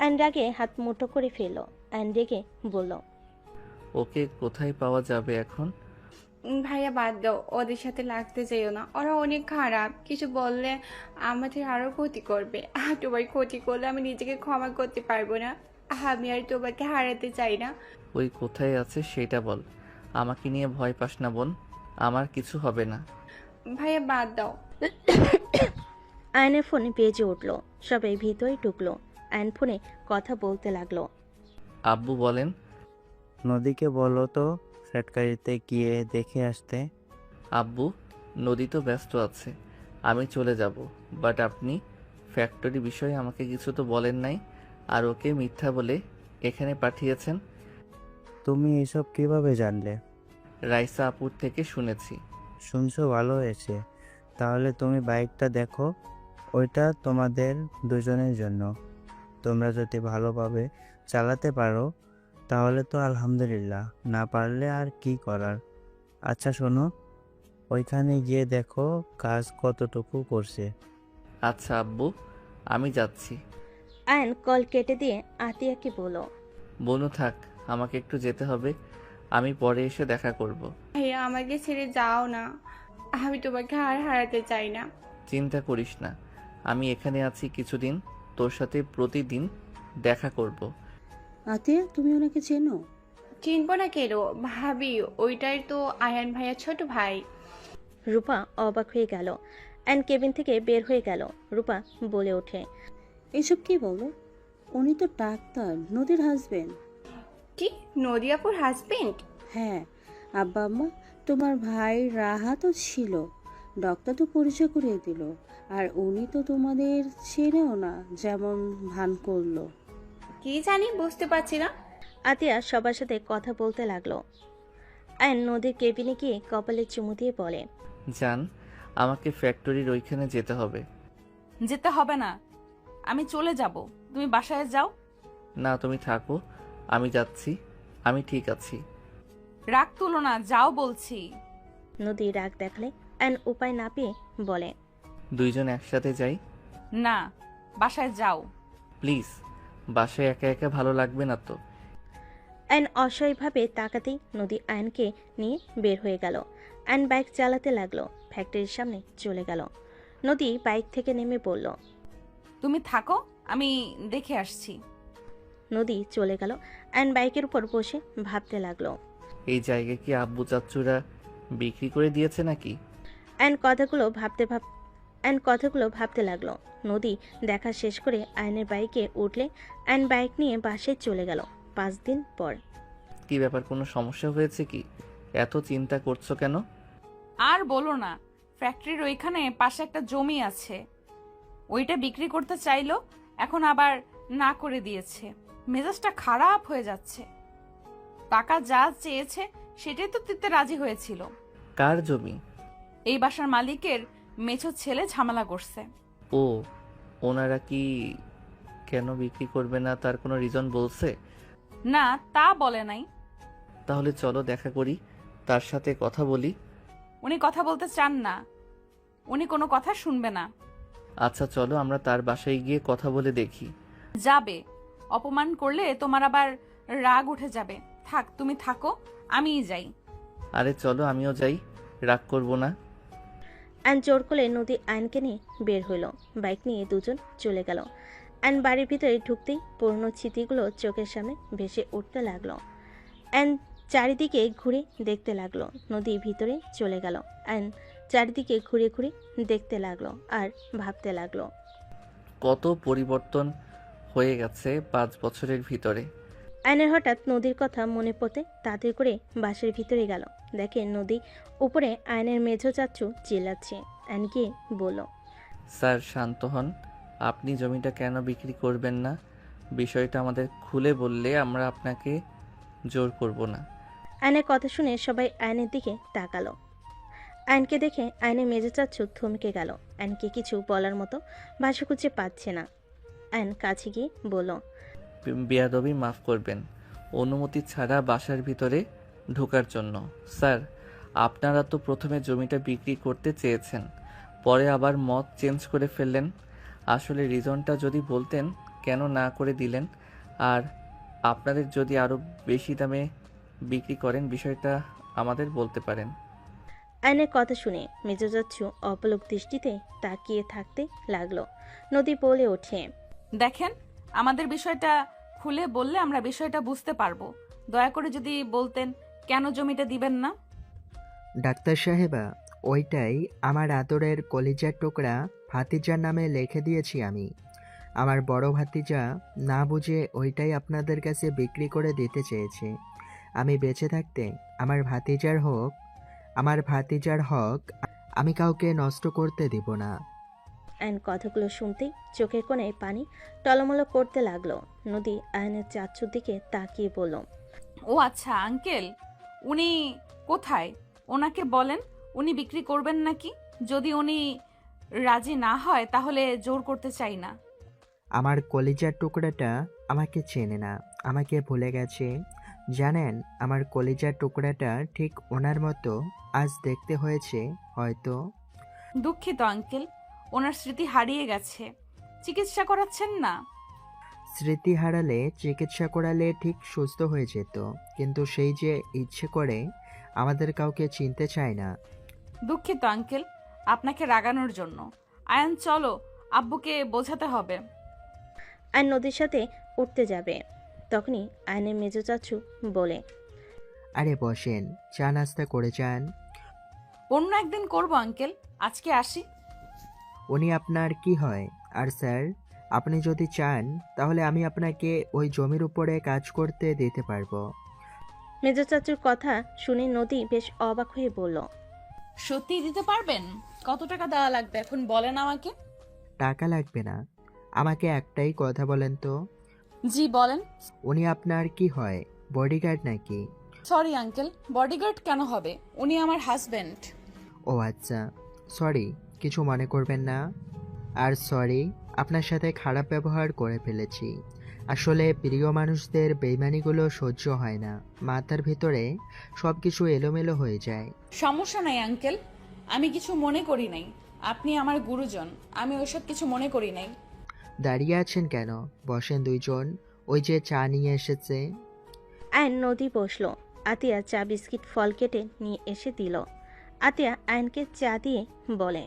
আয়ন রাগে হাত মুঠো করে ফেলল। আয়ন রেগে বলল। ওকে কোথায় পাওয়া যাবে এখন? ভাইয়া, বাদ দাও, ওদের সাথে লাগতে যেও না, ওরা অনেক খারাপ। কিছু বললে আমাদের আরো ক্ষতি করবে, আর তোমার ক্ষতি করলে আমি নিজেকে ক্ষমা করতে পারবো না। আমি আর তোমাকে হারাতে চাই না। ওই কোথায় আছে সেটা বল। আমাকে নিয়ে ভয় পাস না বোন, আমার কিছু হবে না। ভাইয়া, বাদ দাও। আয়নের ফোনে বেজে উঠলো। সবাই ভিতরে ঢুকলো। আয়ন ফোনে কথা বলতে লাগলো। আব্বু বলেন। নদীকে বলো তো ফ্যাক্টরিতে গিয়ে দেখে আসতে। আব্বু, নদী তো ব্যস্ত আছে, আমি চলে যাব। বাট আপনি ফ্যাক্টরি বিষয়ে আমাকে কিছু তো বলেন নাই, আর ওকে মিথ্যা বলে এখানে পাঠিয়েছেন। তুমি এসব কিভাবে জানলে? রাইসা আপুর থেকে শুনেছি। শুনছো, ভালো হয়েছে। তাহলে তুমি বাইকটা দেখো, ওইটা তোমাদের দুজনের জন্য। তোমরা যদি ভালোভাবে চালাতে পারো তাহলে তো আলহামদুলিল্লাহ, না পারলে আর কি করার। আচ্ছা শোনো, ওইখানে গিয়ে দেখো কাজ কতটুকু করছে। আচ্ছা আব্বু, আমি যাচ্ছি। আয়ন কল কেটে দিয়ে আতিয়াকে বলল। বনু থাক, আমাকে একটু যেতে হবে, আমি পরে এসে দেখা করব। ভাইয়া, আমাকে ছেড়ে যাও না, আমি তোমাকে আর হারাতে চাই না। চিন্তা করিস না, আমি এখানে আছি কিছুদিন, তোর সাথে প্রতিদিন দেখা করব। আতিয়া, তুমি ওনাকে চেনো? চিনবো না কেন ভাবি, ওইটাই তো আয়ান ভাইয়া ছোট ভাই। রূপা অবাক হয়ে গেল। আয়ন কেবিন থেকে বের হয়ে গেল। রূপা বলে ওঠে। এসব কি বলো? উনি তো ডাক্তার, নদীর হাজবেন্ড। কি, নদী আপুর হাজবেন্ড? হ্যাঁ আব্বা আম্মা, তোমার ভাই রাহা তো ছিল, ডক্টর তো পরিচয় করিয়ে দিল, আর উনি তো তোমাদের চেনেও না, যেমন ভান করলো। কি জানি, বুঝতে পারছি না। আতিয়া সবার সাথে কথা বলতে লাগলো। আয়ন নদীর কেবিনে গিয়ে কপালে চুমু দিয়ে বলে, জান, আমাকে ফ্যাক্টরির ওইখানে যেতে হবে। যেতে হবে না, আমি চলে যাব, তুমি বাসায় যাও। না, তুমি থাকো, আমি যাচ্ছি, আমি ঠিক আছি। রাগ তুলো না, যাও বলছি। নদী রাগ দেখালে আয়ন উপায় না পেয়ে বলে, দুইজন একসাথে যাই। না, বাসায় যাও। প্লিজ, বাসায় একা একা ভালো লাগবে না তো। আয়ন অসহায়ভাবে তাকাতেই নদী আয়নকে নিয়ে বের হয়ে গেল। আয়ন বাইক চালাতে লাগলো, ফ্যাক্টরির সামনে চলে গেল। নদী বাইক থেকে নেমে বলল, তুমি থাকো, আমি দেখে আসছি। নদী চলে গেল। আয়ন বাইকের উপর বসে ভাবতে লাগলো। এই জায়গা কি আব্বু চাচ্চুরা বিক্রি করে দিয়েছে নাকি? আয়ন কথাগুলো ভাবতে লাগলো। নদী দেখা শেষ করে আয়নের বাইকে উঠলে আয়ন বাইক নিয়ে বাসায় চলে গেল। 5 দিন পর। কি ব্যাপার, কোনো সমস্যা হয়েছে কি? এত চিন্তা করছো কেন? আর বলো না, ফ্যাক্টরির ওইখানে পাশে একটা জমি আছে, ওইটা বিক্রি করতে চাইলো, এখন আবার না করে দিয়েছে। মেজাজটা খারাপ হয়ে যাচ্ছে। টাকা যা চেয়েছে সেটাই তো দিতে রাজি হয়েছিল। কার জমি? এই বাসার মালিকের মেছো ছেলে ঝামেলা করছে। ও, ওনারা কি কেন বিক্রি করবে না তার কোনো রিজন বলছে? না, তা বলে নাই। তাহলে চলো দেখা করি, তার সাথে কথা বলি। উনি কথা বলতে চান না, উনি কোনো কথা শুনবে না। আচ্ছা চলো, আমরা তার বাসায় গিয়ে কথা বলে দেখি। যাবে? অপমান করলে তোমার আবার রাগ উঠে যাবে। থাক, তুমি থাকো, আমিই যাই। আরে চলো, আমিও যাই, রাগ করবো না। আয়ন জোর করে নদী আয়নকে নিয়ে বের হইল। বাইক নিয়ে দুজন চলে গেল। আয়ন বাড়ির ভিতরে ঢুকতেই পুরনো স্মৃতিগুলো চোখের সামনে ভেসে উঠতে লাগলো। আয়ন চারিদিকে ঘুরে দেখতে লাগলো। নদী ভিতরে চলে গেল। আয়ন চারিদিকে ঘুরে ঘুরে দেখতে লাগলো আর ভাবতে লাগলো। কত পরিবর্তন হয়ে গেছে 5 বছরের ভিতরে। আয়নের হঠাৎ নদীর কথা মনে পড়তে তাড়াতাড়ি করে বাসের ভিতরে গেল। দেখে নদী উপরে আয়নের মেঝো চাচ্চু চিল্লাচ্ছে। আয়ন গিয়ে বলল, স্যার শান্ত হন, আপনি জমিটা কেন বিক্রি করবেন না? বিষয়টা আমাদের খুলে বললে আমরা আপনাকে জোর করব না। আয়নের কথা শুনে সবাই আয়নের দিকে তাকালো। আয়নকে দেখে আয়নের মেজো চাচ্চু থমকে গেল। আয়নকে কিছু বলার মতো ভাষা খুঁজে পাচ্ছে না। আয়ন কাছে গিয়ে বলল, বেয়াদবি মাফ করবেন, অনুমতি ছাড়া বাসার ভিতরে ঢোকার জন্য। স্যার, আপনারা তো প্রথমে জমিটা বিক্রি করতে চেয়েছেন, পরে আবার মত চেঞ্জ করে ফেললেন। আসলে রিজনটা যদি বলতেন কেন না করে দিলেন, আর আপনাদের যদি আরও বেশি দামে বিক্রি করেন বিষয়টা আমাদের বলতে পারেন। আয়নের কথা শুনে মেজো চাচ্চু অপলক দৃষ্টিতে তাকিয়ে থাকতে লাগলো। নদী বলে ওঠে, দেখেন, আমাদের বিষয়টা খুলে বললে আমরা বিষয়টা বুঝতে পারবো। দয়া করে যদি বলতেন কেন জমিটা দিবেন না। ডাক্তার সাহেবা, ওইটাই আমার আদরের কলিজার টুকরা ভাতিজার নামে লিখে দিয়েছি আমি। আমার বড় ভাতিজা না বুঝে ওইটাই আপনাদের কাছে বিক্রি করে দিতে চেয়েছে। আমি বেঁচে থাকতে আমার ভাতিজার হক আমি কাউকে নষ্ট করতে দিব না। আয়ন কথাগুলো শুনতেই চোখের কোণে পানি টলমলো করতে লাগলো। নদী আয়নের চাচ্চুর দিকে তাকিয়ে বলল, ও আচ্ছা আঙ্কেল, উনি কোথায়? ওনাকে বলেন উনি বিক্রি করবেন নাকি। যদি উনি রাজি না হয় তাহলে জোর করতে চাই না। আমার কলিজার টুকরাটা আমাকে চেনে না, আমাকে ভুলে গেছে। জানেন, আমার কলিজার টুকরাটা ঠিক ওনার মতো আজ দেখতে হয়েছে হয়তো। দুঃখিত আঙ্কেল, ওনার স্মৃতি হারিয়ে গেছে, চিকিৎসা করাচ্ছেন না। স্মৃতি হারালে চিকিৎসা করালে ঠিক সুস্থ হয়ে যেত, কিন্তু সেই যে ইচ্ছে করে আমাদের কাউকে চিনতে চায় না। দুঃখিত আঙ্কেল, আপনাকে রাগানোর জন্য। আয়ান চলো, আব্বুকে বোঝাতে হবে। আয়ন নদীর সাথে উঠতে যাবে, তখনই আয়নের মেজো চাচু বলে, আরে বসেন, চা নাস্তা করে যান। অন্য একদিন করব আঙ্কেল, আজকে আসি। উনি আপনার কি হয়? আর স্যার, আপনি যদি চান তাহলে আমি আপনাকে ওই জমির উপরে কাজ করতে দিতে পারবো। মেজ চাচুর কথা শুনে নদী বেশ অবাক হয়ে বলল, সত্যি দিতে পারবেন? কত টাকা দেওয়া লাগবে এখন বলেন আমাকে। টাকা লাগবে না, আমাকে একটাই কথা বলেন তো, জি বলেন। উনি আপনার কি হয়, বডিগার্ড নাকি? সরি আঙ্কেল, বডিগার্ড কেন হবে? উনি আমার হাজবেন্ড। ও আচ্ছা, সরি, কিছু মনে করবেন না। আর সরি আপনার সাথে খারাপ ব্যবহার করে ফেলেছি। আসলে প্রিয় মানুষদের বেইমানিগুলো সহ্য হয় না, মাথার ভিতরে সব কিছু এলোমেলো হয়ে যায়। সমস্যা নাই আঙ্কেল, আমি কিছু মনে করি নাই। আপনি আমার গুরুজন, আমি ওইসব কিছু মনে করি নাই। দাঁড়িয়ে আছেন কেন, বসেন দুইজন, ওই যে চা নিয়ে এসেছে। আয়ন নদী বসলো। আতিয়া চা বিস্কিট ফল কেটে নিয়ে এসে দিল। আতিয়া আয়নকে চা দিয়ে বলে,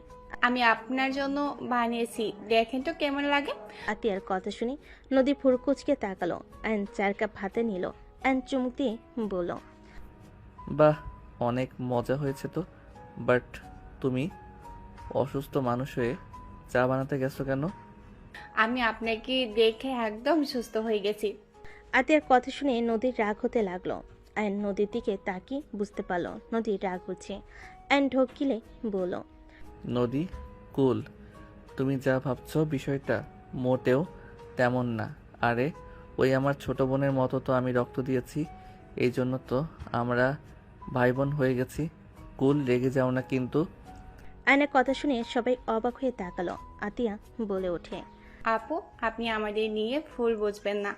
আমি আপনার জন্য বানিয়েছি, দেখেন তো কেমন লাগে। আতিয়ার কথা শুনে নদী ফুরকুচকে তাকালো। আয়ন 4 কাপ হাতে নিল। আয়ন চুমুক দিয়ে বলল, বাহ, অনেক মজা হয়েছে তো। বাট তুমি অসুস্থ মানুষ হয়ে চা বানাতে গেছো কেন? আমি আপনাকে দেখে একদম সুস্থ হয়ে গেছি। আতিয়ার কথা শুনে নদীর রাগ হতে লাগলো। আয়ন নদীর দিকে তাকিয়ে বুঝতে পারলো নদীর রাগ হচ্ছে। আয়ন ঢোক গিলে বলল, নদী কুল, তুমি যা ভাবছো বিষয়টা মোটেও তেমন না। আরে ওই আমার ছোট বোনের মতো তো আমি রক্ত দিয়েছি, এই জন্য তো আমরা ভাই বোন হয়ে গেছি। কুল, রেগে যাও না কিন্তু। আয়নের কথা শুনে সবাই অবাক হয়ে তাকালো। আতিয়া বলে ওঠে, আপু, আপনি আমাদের নিয়ে ভুল বুঝবেন না।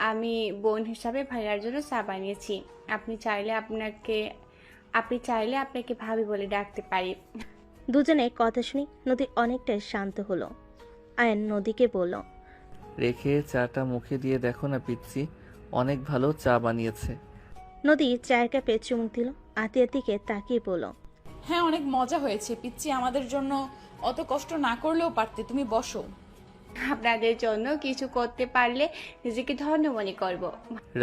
আমি বোন হিসাবে ভাইয়ার জন্য চা বানিয়েছি। আপনি চাইলে আপনাকে ভাবি বলে ডাকতে পারি। দুজনের কথা শুনে নদী অনেকটাই শান্ত হলো। আয়ন নদীকে বলল, রেখে চাটা মুখে দিয়ে দেখো না পিচ্ছি, অনেক ভালো চা বানিয়েছে। নদী 4 কাপে চুমুক দিল। আতিয়ার দিকে তাকিয়ে বলল, হ্যাঁ অনেক মজা হয়েছে পিচ্ছি, আমাদের জন্য অত কষ্ট না করলেও পারতে, তুমি বসো। আপনাদের জন্য কিছু করতে পারলে নিজেকে ধন্য মনে করব।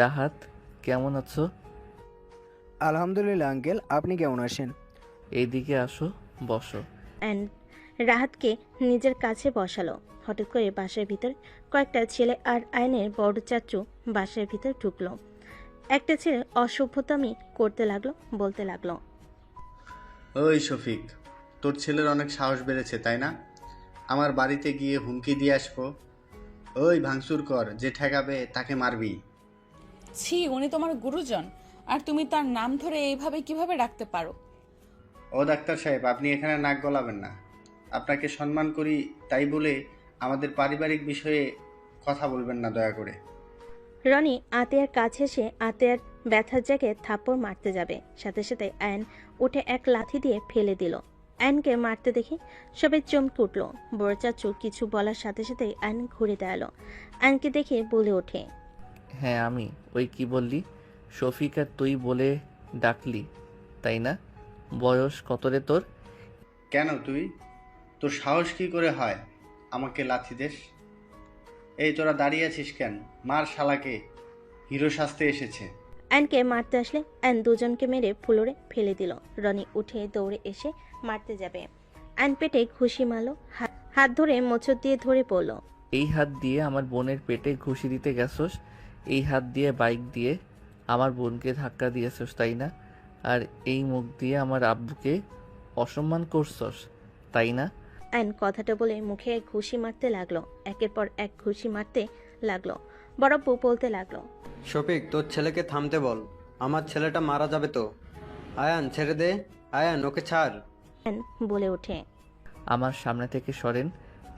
রাহাত, কেমন আছো? আলহামদুলিল্লাহ আঙ্কেল, আপনি কেমন আছেন? এইদিকে আসো, বসো। অ্যান্ড রাহাতকে নিজের কাছে বসালো। হঠাৎ করে বাসার ভিতর কয়েকটা ছেলে আর আয়নের বড় চাচু বাসার ভিতর ঢুকলো। একটা ছেলে অসভ্যতামি করতে লাগলো, বলতে লাগলো, ওই শফিক, তোর ছেলের অনেক সাহস বেড়েছে তাই না? আমার বাড়িতে গিয়ে হুমকি দিয়ে আসবো। ওই ভাঙচুর কর, যে ঠেকাবে তাকে মারবি। ছি, উনি তোমার গুরুজন, আর তুমি তার নাম ধরে এইভাবে কিভাবে রাখতে পারো? ও ডাক্তার সাহেব, আপনি এখানে নাক গলাবেন না। আপনাকে সম্মান করি তাই বলে আমাদের পারিবারিক বিষয়ে কথা বলবেন না দয়া করে। রনি আতিয়ার কাছে এসে আতিয়ার ব্যথার জায়গায় থাপ্পড় মারতে যাবে, সাথে সাথে আয়ন উঠে এক লাথি দিয়ে ফেলে দিল। আয়নকে মারতে দেখে সবাই চমকে উঠল। বড় চাচু কিছু বলার সাথে সাথে আয়ন ঘুরে দাঁড়ালো। আয়নকে দেখে বলে ওঠে, হ্যাঁ আমি, ওই কি বললি, শফিক আর তুই বলে ডাকলি তাই না? বয়স কত রে তোর? কেন তোর সাহস কি করে হয় আমাকে লাথি দেস? এই তোরা দাঁড়িয়ে আছিস কেন? মার শালাকে, হিরো সাজতে এসেছে। আয়নকে মারতে আসলে আয়ন দুজনকে মেরে ফ্লোরে ফেলে দিল। রনি উঠে দৌড়ে এসে মারতে যাবে। আয়ন পেটে ঘুষি মারলো, হাত ধরে মোচড় দিয়ে ধরে পড়ল। এই হাত দিয়ে আমার বোনের পেটে ঘুষি দিতে গেছস, এই হাত দিয়ে বাইক দিয়ে আমার বোনকে ধাক্কা দিয়েছস তাই না? আর এই মুখ দিয়ে আমার আব্বুকে অসম্মান করছস তাই না? আয়ন কথাটা বলে মুখে ঘুষি মারতে লাগলো। একের পর এক ঘুষি মারতে লাগলো। বড়ব্বু বলতে লাগলো, শফিক, তোর ছেলেকে থামতে বল, আমার ছেলেটা মারা যাবে তো। আয়ান, ছেড়ে দে। আয়ান, ওকে ছাড়। আয়ন বলে ওঠে, আমার সামনে থেকে সরেন।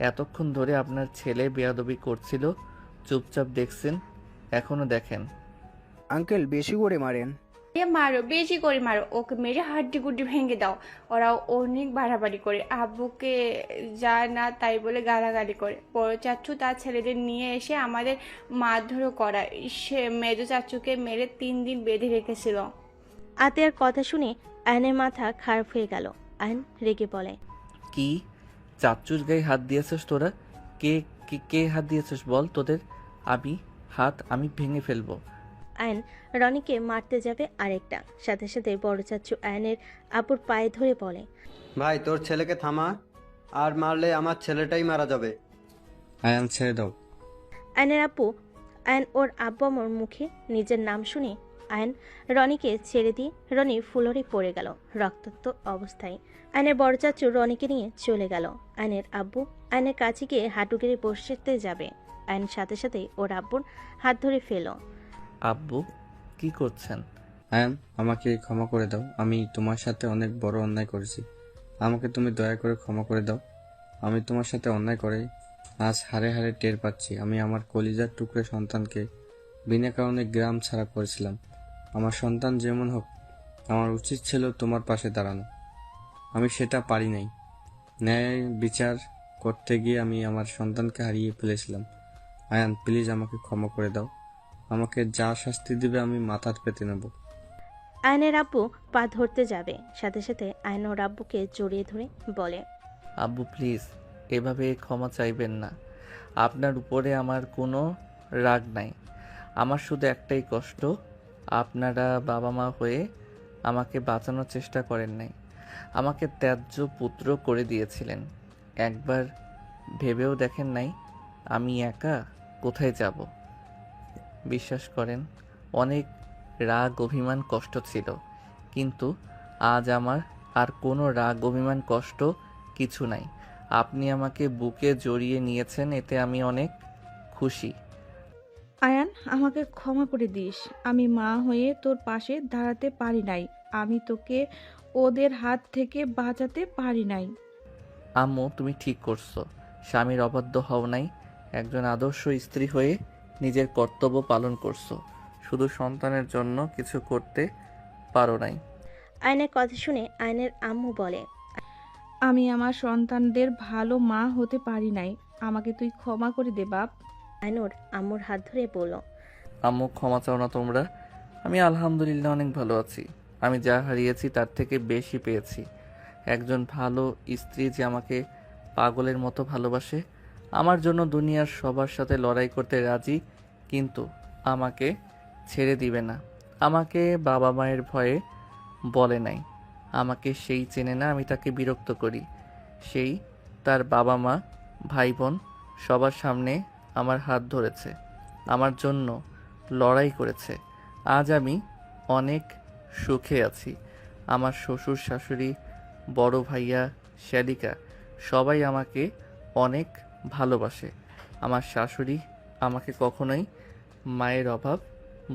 এতক্ষণ ধরে আপনার ছেলে বেয়াদবি করছিল, চুপচাপ দেখছেন, এখনো দেখেন। আঙ্কেল বেশি করে মারেন। মারো, বেশি করে মারো, ওকে মেরে হাড্ডি গুড্ডি ভেঙে দাও। ওরা অনেক বাড়াবাড়ি করে, আব্বুকে যা না তাই বলে গালাগালি করে। বড় চাচু তার ছেলেদের নিয়ে এসে আমাদের মারধরও করায়। সে মেজ চাচুকে মেরে 3 দিন বেঁধে রেখেছিল। আতিয়ার কথা শুনে আয়নের মাথা খারাপ হয়ে গেল। আয়ন রেগে বলে, কি চাচ্চুর গায়ে হাত দিয়েছিস তোরা? কে কে কে হাত দিয়েছিস বল? তোদের আমি ভেঙে ফেলবো। আয়ন রনিকে মারতে যাবে আরেকটা, সাথে সাথে বড় চাচু আয়নের আপুর পায়ে ধরে বলে, ভাই, তোর ছেলেকে থামা, আর মারলে আমার ছেলেটাই মারা যাবে। আয়ান ছেড়ে দাও। আয়নের আপু আয়ন ওর আব্বু আম্মুর মুখে নিজের নাম শুনে আয়ন রনিকে ছেড়ে দিয়ে রনি ফুলরে পড়ে গেল রক্তাক্ত অবস্থায়। আয়নের বড় চাচু রনিকে নিয়ে চলে গেল। আয়নের আব্বু আয়নের কাছে গিয়ে হাঁটু গেড়ে বসতে যাবে, আয়ন সাথে সাথে ওর আব্বুর হাত ধরে ফেলো। আব্বু কি করছেন? আয়ান, আমাকে ক্ষমা করে দাও। আমি তোমার সাথে অনেক বড় অন্যায় করেছি। আমাকে তুমি দয়া করে ক্ষমা করে দাও। আমি তোমার সাথে অন্যায় করে আজ হাড়ে হাড়ে টের পাচ্ছি। আমি আমার কলিজার টুকরে সন্তানকে বিনা কারণে গ্রাম ছাড়া করেছিলাম। আমার সন্তান যেমন হোক, আমার উচিত ছিল তোমার পাশে দাঁড়ানো। আমি সেটা পারি নাই। ন্যায় বিচার করতে গিয়ে আমি আমার সন্তানকে হারিয়ে ফেলেছিলাম। আয়ান, প্লিজ আমাকে ক্ষমা করে দাও। আমাকে যা শাস্তি দিবে আমি মাথার পেতে নেব। আয়নের আব্বু পা ধরতে যাবে, সাথে সাথে আয়ন ওর আব্বুকে জড়িয়ে ধরে বলে, আব্বু প্লিজ এভাবে ক্ষমা চাইবেন না। আপনার উপরে আমার কোনো রাগ নাই। আমার শুধু একটাই কষ্ট, আপনারা বাবা মা হয়ে আমাকে বাঁচানোর চেষ্টা করেন নাই। আমাকে ত্যায্য পুত্র করে দিয়েছিলেন। একবার ভেবেও দেখেন নাই আমি একা কোথায় যাব। বিশ্বাস করেন, অনেক রাগ অভিমান কষ্ট ছিল, কিন্তু আজ আমার আর কোনো রাগ অভিমান কষ্ট কিছু নাই। আপনি আমাকে বুকে জড়িয়ে নিয়েছেন, এতে আমি অনেক খুশি। আয়ান, আমাকে ক্ষমা করে দিস। আমি মা হয়ে তোর পাশে দাঁড়াতে পারি নাই। আমি তোকে ওদের হাত থেকে বাঁচাতে পারি নাই। আম্মু তুমি ঠিক করছো। স্বামীর অবাধ্য হও নাই। একজন আদর্শ স্ত্রী হয়ে নিজের কর্তব্য পালন করছো। শুধু সন্তানের জন্য কিছু করতে পারো নাই। আয়নের কথা শুনে আয়নের আম্মু বলে, আমি আমার সন্তানদের ভালো মা হতে পারি নাই। আমাকে তুই ক্ষমা করে দে বাপ। আয়নুর আম্মুর হাত ধরে বলল, আম্মু ক্ষমা চাও না তোমরা। আমি আলহামদুলিল্লাহ অনেক ভালো আছি। আমি যা হারিয়েছি তার থেকে বেশি পেয়েছি। একজন ভালো স্ত্রী যে আমাকে পাগলের মতো ভালোবাসে, আমার জন্য দুনিয়ার সবার সাথে লড়াই করতে রাজি, কিন্তু আমাকে ছেড়ে দিবে না। আমাকে বাবা মায়ের ভয়ে বলে নাই। আমাকে সেই চেনে না, আমি তাকে বিরক্ত করি। সেই তার বাবা মা ভাই বোন সবার সামনে আমার হাত ধরেছে, আমার জন্য লড়াই করেছে। আজ আমি অনেক সুখে আছি। আমার শ্বশুর শাশুড়ি, বড় ভাইয়া, শ্যালিকা সবাই আমাকে অনেক ভালোবাসে। আমার শাশুড়ি আমাকে কখনোই মায়ের অভাব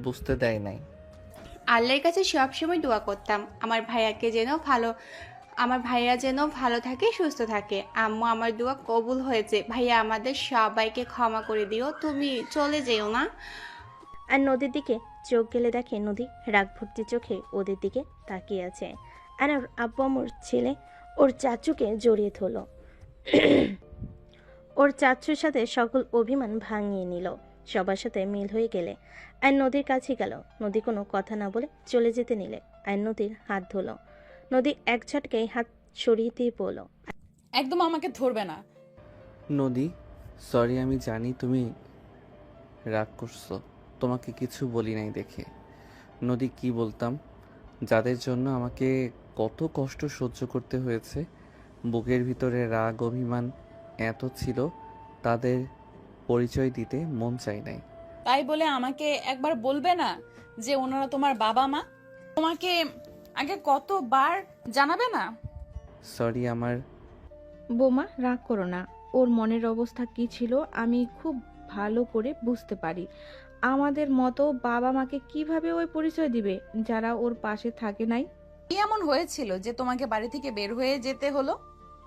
বুঝতে দেয় নাই। আল্লাহর কাছে সবসময় দোয়া করতাম আমার ভাইয়া যেন ভালো থাকে, সুস্থ থাকে। আম্মু, আমার দোয়া কবুল হয়েছে। ভাইয়া, আমাদের সবাইকে ক্ষমা করে দিও। তুমি চলে যেও না। আর নদীর দিকে চোখ গেলে দেখে নদী রাগ ভর্তি চোখে ওদের দিকে তাকিয়ে আছে। আর ওর আব্বু আম্মুর ছেলে ওর চাচুকে জড়িয়ে ধরল। ওর চাচুর সাথে সকল অভিমান ভাঙিয়ে নিল। সবার সাথে মিল হয়ে গেলে আর নদীর কাছে গেল। নদী কোনো কথা না বলে চলে যেতে নিলে আর নদীর হাত ধরল। নদী এক ঝটকায় হাত সরিয়ে দিয়ে বলল, একদম আমাকে ধরবে না। নদী সরি, আমি জানি তুমি রাগ করছো। তোমাকে কিছু বলি নাই দেখে। নদী কি বলতাম, যাদের জন্য আমাকে কত কষ্ট সহ্য করতে হয়েছে, বুকের ভিতরে রাগ অভিমান এত ছিল, তাদের পরিচয় দিতে মন চাই নাই। তাই বলে আমাকে একবার বলবে না যে ওনারা তোমার বাবা মা? তোমাকে আগে কতবার জানাবে না? সরি আমার। বোমা, রাগ করো না। ওর মনের অবস্থা কি ছিল আমি খুব ভালো করে বুঝতে পারি। আমাদের মতো বাবা মাকে কিভাবে ওই পরিচয় দিবে যারা ওর পাশে থাকে নাই? কি এমন হয়েছিল যে তোমাকে বাড়ি থেকে বের হয়ে যেতে হলো?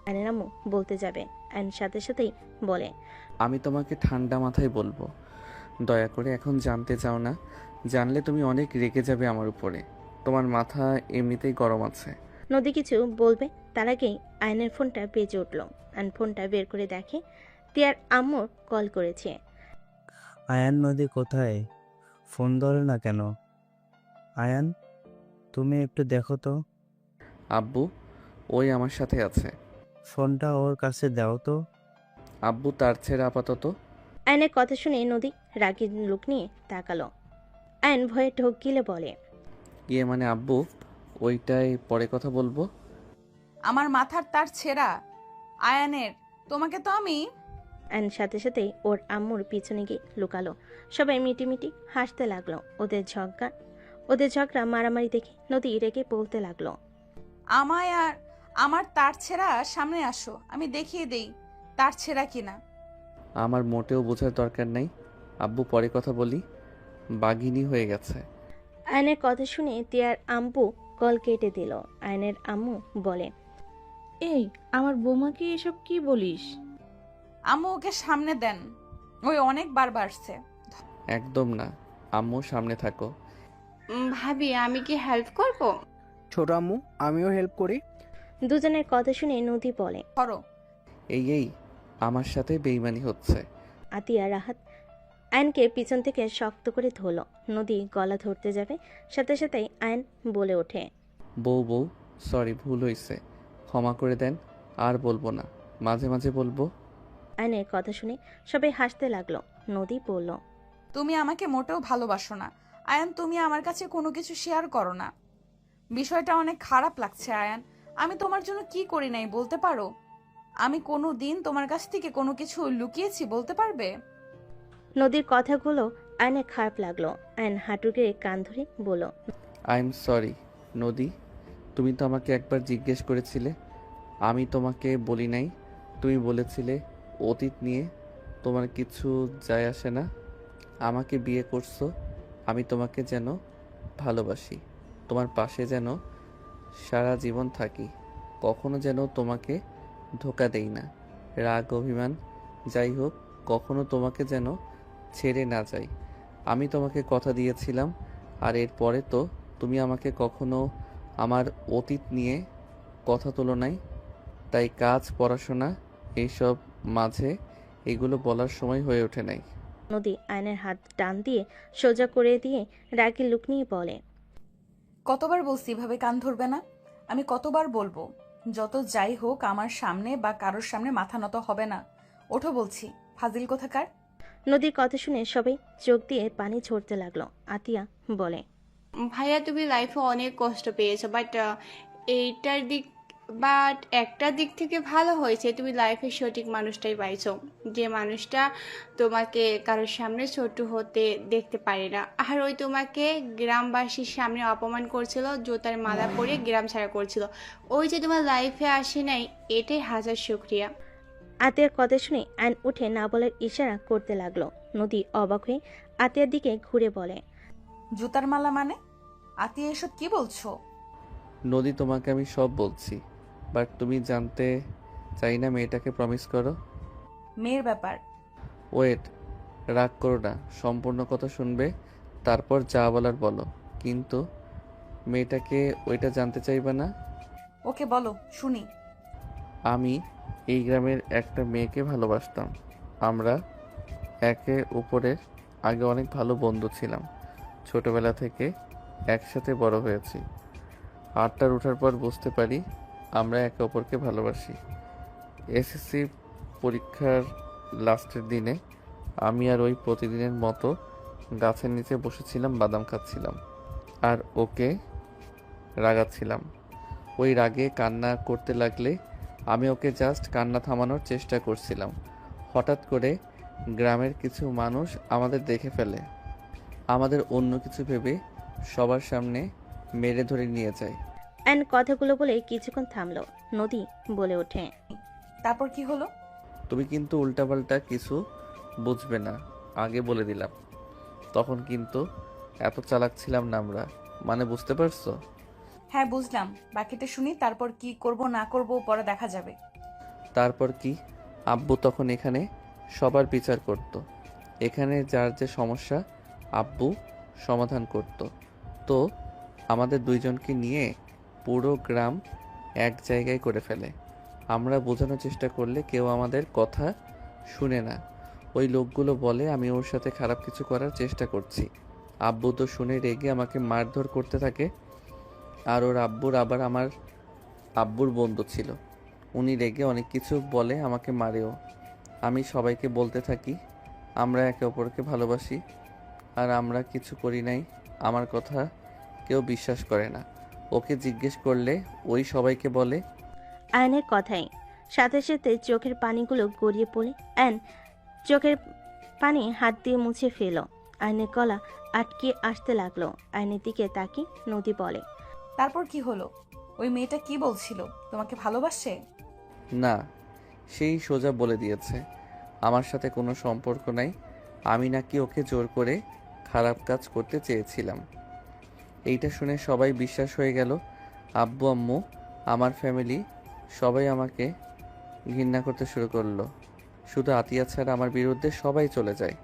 আয়নের আম্মু বলতে যাবে আয়ন সাথে সাথেই বলে, আমি তোমাকে ঠান্ডা মাথায় বলবো, দয়া করে এখন জানতে চাও না। জানলে তুমি অনেক রেগে যাবে আমার উপরে। তোমার মাথা এমনিতেই গরম আছে। নদী কিছু বলবে তার আগেই আয়নের ফোনটা বেজে উঠল। আয়ন ফোনটা বের করে দেখে তিয়ার আম্মুর কল করেছে। আয়ান, নদী কোথায়? ফোন ধরে না কেন? আয়ান, তুমি একটু দেখো তো। আব্বু ওই আমার সাথে আছে। ফোনটা ওর কাছে দাও তো। আব্বু তার ছেড়ে আপাতত। আয়নের কথা শুনে নদী রাগী লোক নিয়ে তাকালো। আয়ন ভয়ে ঢোক গিলে বলে, ইয়ে মানে আব্বু, ওইটাই পরে কথা বলবো। আমার মাথার তার ছেঁড়া। আয়ানের, তোমাকে তো আমি অ্যান্ড সাথে সাথেই ওর আম্মুর পিছনে গিয়ে লুকালো। সবাই মিটিমিটি হাসতে লাগলো। ওদের ঝগড়া মারামারি দেখে নদী রেগে বলতে লাগলো, আমায় আর আমার তার ছেঁড়া সামনে আসো, আমি দেখিয়ে দেই তার ছেঁড়া কিনা। আমার মোটেও বোঝার দরকার নেই, আব্বু পরে কথা বলি। বাঘিনী হয়ে গেছে। আয়নের কথা শুনে তিয়ার আম্মু কল কেটে দিল। আয়নের আম্মু বলে, এই আমার বৌমাকে এসব কি বলিস? আম্মু ওকে সামনে দেন, ওই অনেকবার বাড়ছে। একদম না, আম্মু সামনে থাকো। ভাবি আমি কি হেল্প করব? ছোট আম্মু, আমিও হেল্প করি। দুজনের কথা শুনে নদী বলে, করো। এই আমার সাথে বেইমানি হচ্ছে। আতিয়া রাহাত আয়নকে পিছন থেকে শক্ত করে ধরল। নদী গলা ধরতে যাবে, সাথে সাথেই আয়ন বলে ওঠে, বউ সরি, ভুল হয়েছে, ক্ষমা করে দেন, আর বলবো না, মাঝে মাঝে বলবো। আয়নের কথা শুনে সবাই হাসতে লাগলো। নদী বলল, তুমি আমাকে মোটেও ভালোবাসো না আয়ান, তুমি আমার কাছে কোনো কিছু শেয়ার করো না। বিষয়টা অনেক খারাপ লাগছে আয়ান, আমি তোমার জন্য কি করি নাই বলতে পারো? আমি কোনো দিন তোমার কাছ থেকে কোনো কিছু লুকিয়েছি বলতে পারবে? নদীর কথাগুলো আয়নের খারাপ লাগলো। আয়ন হাঁটুকে কান ধরে বলল, আই এম সরি নদী, তুমি তো আমাকে একবার জিজ্ঞেস করেছিলে, আমি তোমাকে বলি নাই। তুমি বলেছিলে অতীত নিয়ে তোমার কিছু যায় আসে না। আমাকে বিয়ে করছো, আমি তোমাকে যেন ভালোবাসি, তোমার পাশে যেন সারা জীবন থাকি, কখনো যেন তোমাকে ধোকা দেই না। রাগ অভিমান যাই হোক, কখনো তোমাকে যেন ছেড়ে না যাই। আমি তোমাকে কথা দিয়েছিলাম, আর এরপরে তো তুমি আমাকে কখনো আমার অতীত নিয়ে কথা তোলো নাই। তাই কাজ, পড়াশোনা এইসব মাঝে এগুলো বলার সময় হয়ে ওঠে নাই। নদী আয়নের হাত টান দিয়ে সোজা করে দিয়ে রাগি লুক নিয়ে বলে, কতবার বলছি এভাবে কান ধরবে না? আমি কতবার বলবো, যত যাই হোক আমার সামনে বা কারোর সামনে মাথা নত হবে না। ওঠো বলছি, ফাজিল কোথাকার। নদীর কথা শুনে সবাই চোখ দিয়ে পানি ঝরতে লাগলো। আতিয়া বলে, ভাইয়া তুমি লাইফে অনেক কষ্ট পেয়েছো, বাট একটা দিক থেকে ভালো হয়েছে, তুমি লাইফে সঠিক মানুষটাই পাইছো, যে মানুষটা তোমাকে কারোর সামনে ছোট হতে দেখতে পারে না। আর ওই তোমাকে গ্রামবাসীর সামনে অপমান করছিল, জুতার মালা পরে গ্রাম ছাড়া করছিল, ওই যে তোমার লাইফে আসে নাই, এটাই হাজার শুকরিয়া। আতিয়ার কথা শুনে আয়ন উঠে না বলার ইশারা করতে লাগলো। নদী অবাক হয়ে আতিয়ার দিকে ঘুরে বলে, জুতার মালা মানে? আতিয়া এসব কি বলছো? নদী, তোমাকে আমি সব বলছি, বাট তুমি জানতে চাই না। মেয়েটাকে প্রমিস করো। মেয়ের ব্যাপার। ওয়েট, রাগ করো না, সম্পূর্ণ কথা শুনবে, তারপর যা বলার বলো। কিন্তু মেয়েটাকে ওইটা জানতে চাইবে না? ওকে বলো শুনি। আমি এই গ্রামের একটা মেয়েকে ভালোবাসতাম। আমরা একে অপরের আগে অনেক ভালো বন্ধু ছিলাম। ছোটবেলা থেকে একসাথে বড় হয়েছি। আটটার ওঠার পর বুঝতে পারি আমরা একে অপরকে ভালোবাসি। এসএসসি পরীক্ষার লাস্টের দিনে আমি আর ওই প্রতিদিনের মতো গাছের নিচে বসেছিলাম, বাদাম খাচ্ছিলাম আর ওকে রাগাচ্ছিলাম। ওই রাগে কান্না করতে লাগলে আমি ওকে জাস্ট কান্না থামানোর চেষ্টা করছিলাম। হঠাৎ করে গ্রামের কিছু মানুষ আমাদের দেখে ফেলে, আমাদের অন্য কিছু ভেবে সবার সামনে মেরে ধরে নিয়ে যায়। অ্যান কথাগুলো বলে কিছুক্ষণ থামলো। নদী বলে ওঠে, তারপর কি হলো? তুমি কিন্তু উল্টাপাল্টা কিছু বুঝবে না, আগে বলে দিলাম। তখন কিন্তু এত চালাক ছিলাম না আমরা, মানে বুঝতে পারছো? হ্যাঁ বুঝলাম, বাকিটা শুনি। তারপর কি করব না করব পরে দেখা যাবে। তারপর কি, আব্বু তখন এখানে সবার বিচার করত। এখানে যার যে সমস্যা আব্বু সমাধান করত। তো আমাদের দুইজনকে নিয়ে পুরো গ্রাম এক জায়গায় করে ফেলে। আমরা বোঝানোর চেষ্টা করলে কেউ আমাদের কথা শুনে না। ওই লোকগুলো বলে আমি ওর সাথে খারাপ কিছু করার চেষ্টা করছি। আব্বু তো শুনে রেগে আমাকে মারধর করতে থাকে। আর ওর আব্বুর আবার আমার আব্বুর বন্ধু ছিল, উনি রেগে অনেক কিছু বলে, আমাকে মারেও। আমি সবাইকে বলতে থাকি আমরা একে অপরকে ভালোবাসি, আর আমরা কিছু করি নাই। আমার কথা কেউ বিশ্বাস করে না। ওকে জিজ্ঞেস করলে ওই সবাইকে বলে। আয়নের কথাই সাথে সাথে চোখের পানিগুলো গড়িয়ে পড়ে অ্যান চোখের পানি হাত দিয়ে মুছে ফেল। আয়নের গলা আটকে আসতে লাগলো। আয়নের দিকে তাকিয়ে নদী বলে, তারপর কি হলো? ওই মেয়েটা কি বলছিল? তোমাকে ভালোবাসে? না, সেই সোজা বলে দিয়েছে আমার সাথে কোনো সম্পর্ক নাই। আমি নাকি ওকে জোর করে খারাপ কাজ করতে চেয়েছিলাম। এইটা শুনে সবাই বিশ্বাস হয়ে গেল। আব্বু আম্মু, আমার ফ্যামিলি সবাই আমাকে ঘৃণা করতে শুরু করলো। শুধু আতিয়া ছাড়া আমার বিরুদ্ধে সবাই চলে যায়।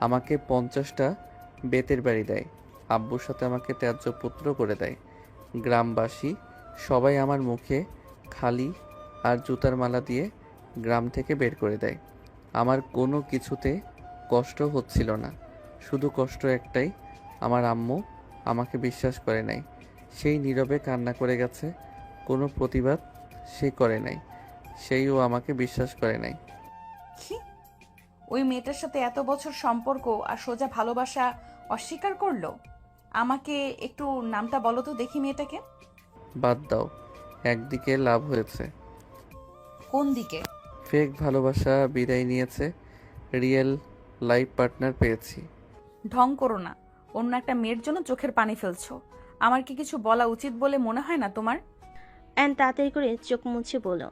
আমাকে 50টা বেতের বাড়ি দেয়। আব্বুর সাথে আমাকে ত্যায্য পুত্র করে দেয়। গ্রামবাসী সবাই আমার মুখে খালি আর জুতার মালা দিয়ে গ্রাম থেকে বের করে দেয়। আমার কোনো কিছুতে কষ্ট হচ্ছিল না, শুধু কষ্ট একটাই, আমার আম্মু আমাকে বিশ্বাস করে নাই। সেই নীরবে কান্না করে গেছে, কোনো প্রতিবাদ সে করে নাই। সেইও আমাকে বিশ্বাস করে নাই। কি? ওই মেয়েটার সাথে এত বছর সম্পর্ক আর সোজা ভালোবাসা অস্বীকার করলো? আমাকে একটু নামটা বলো তো দেখি মেয়েটাকে। বাদ দাও, একদিকে লাভ হয়েছে। কোন দিকে? ফেক ভালোবাসা বিদায় নিয়েছে, রিয়েল লাইফ পার্টনার পেয়েছি। ঢং করো না। অন্য একটা মেয়ের জন্য চোখের পানি ফেলছো। আমার কি কিছু বলা উচিত বলে মনে হয় না তোমার? অ্যান তাড়াতাড়ি করে চোখ মুছে বলল,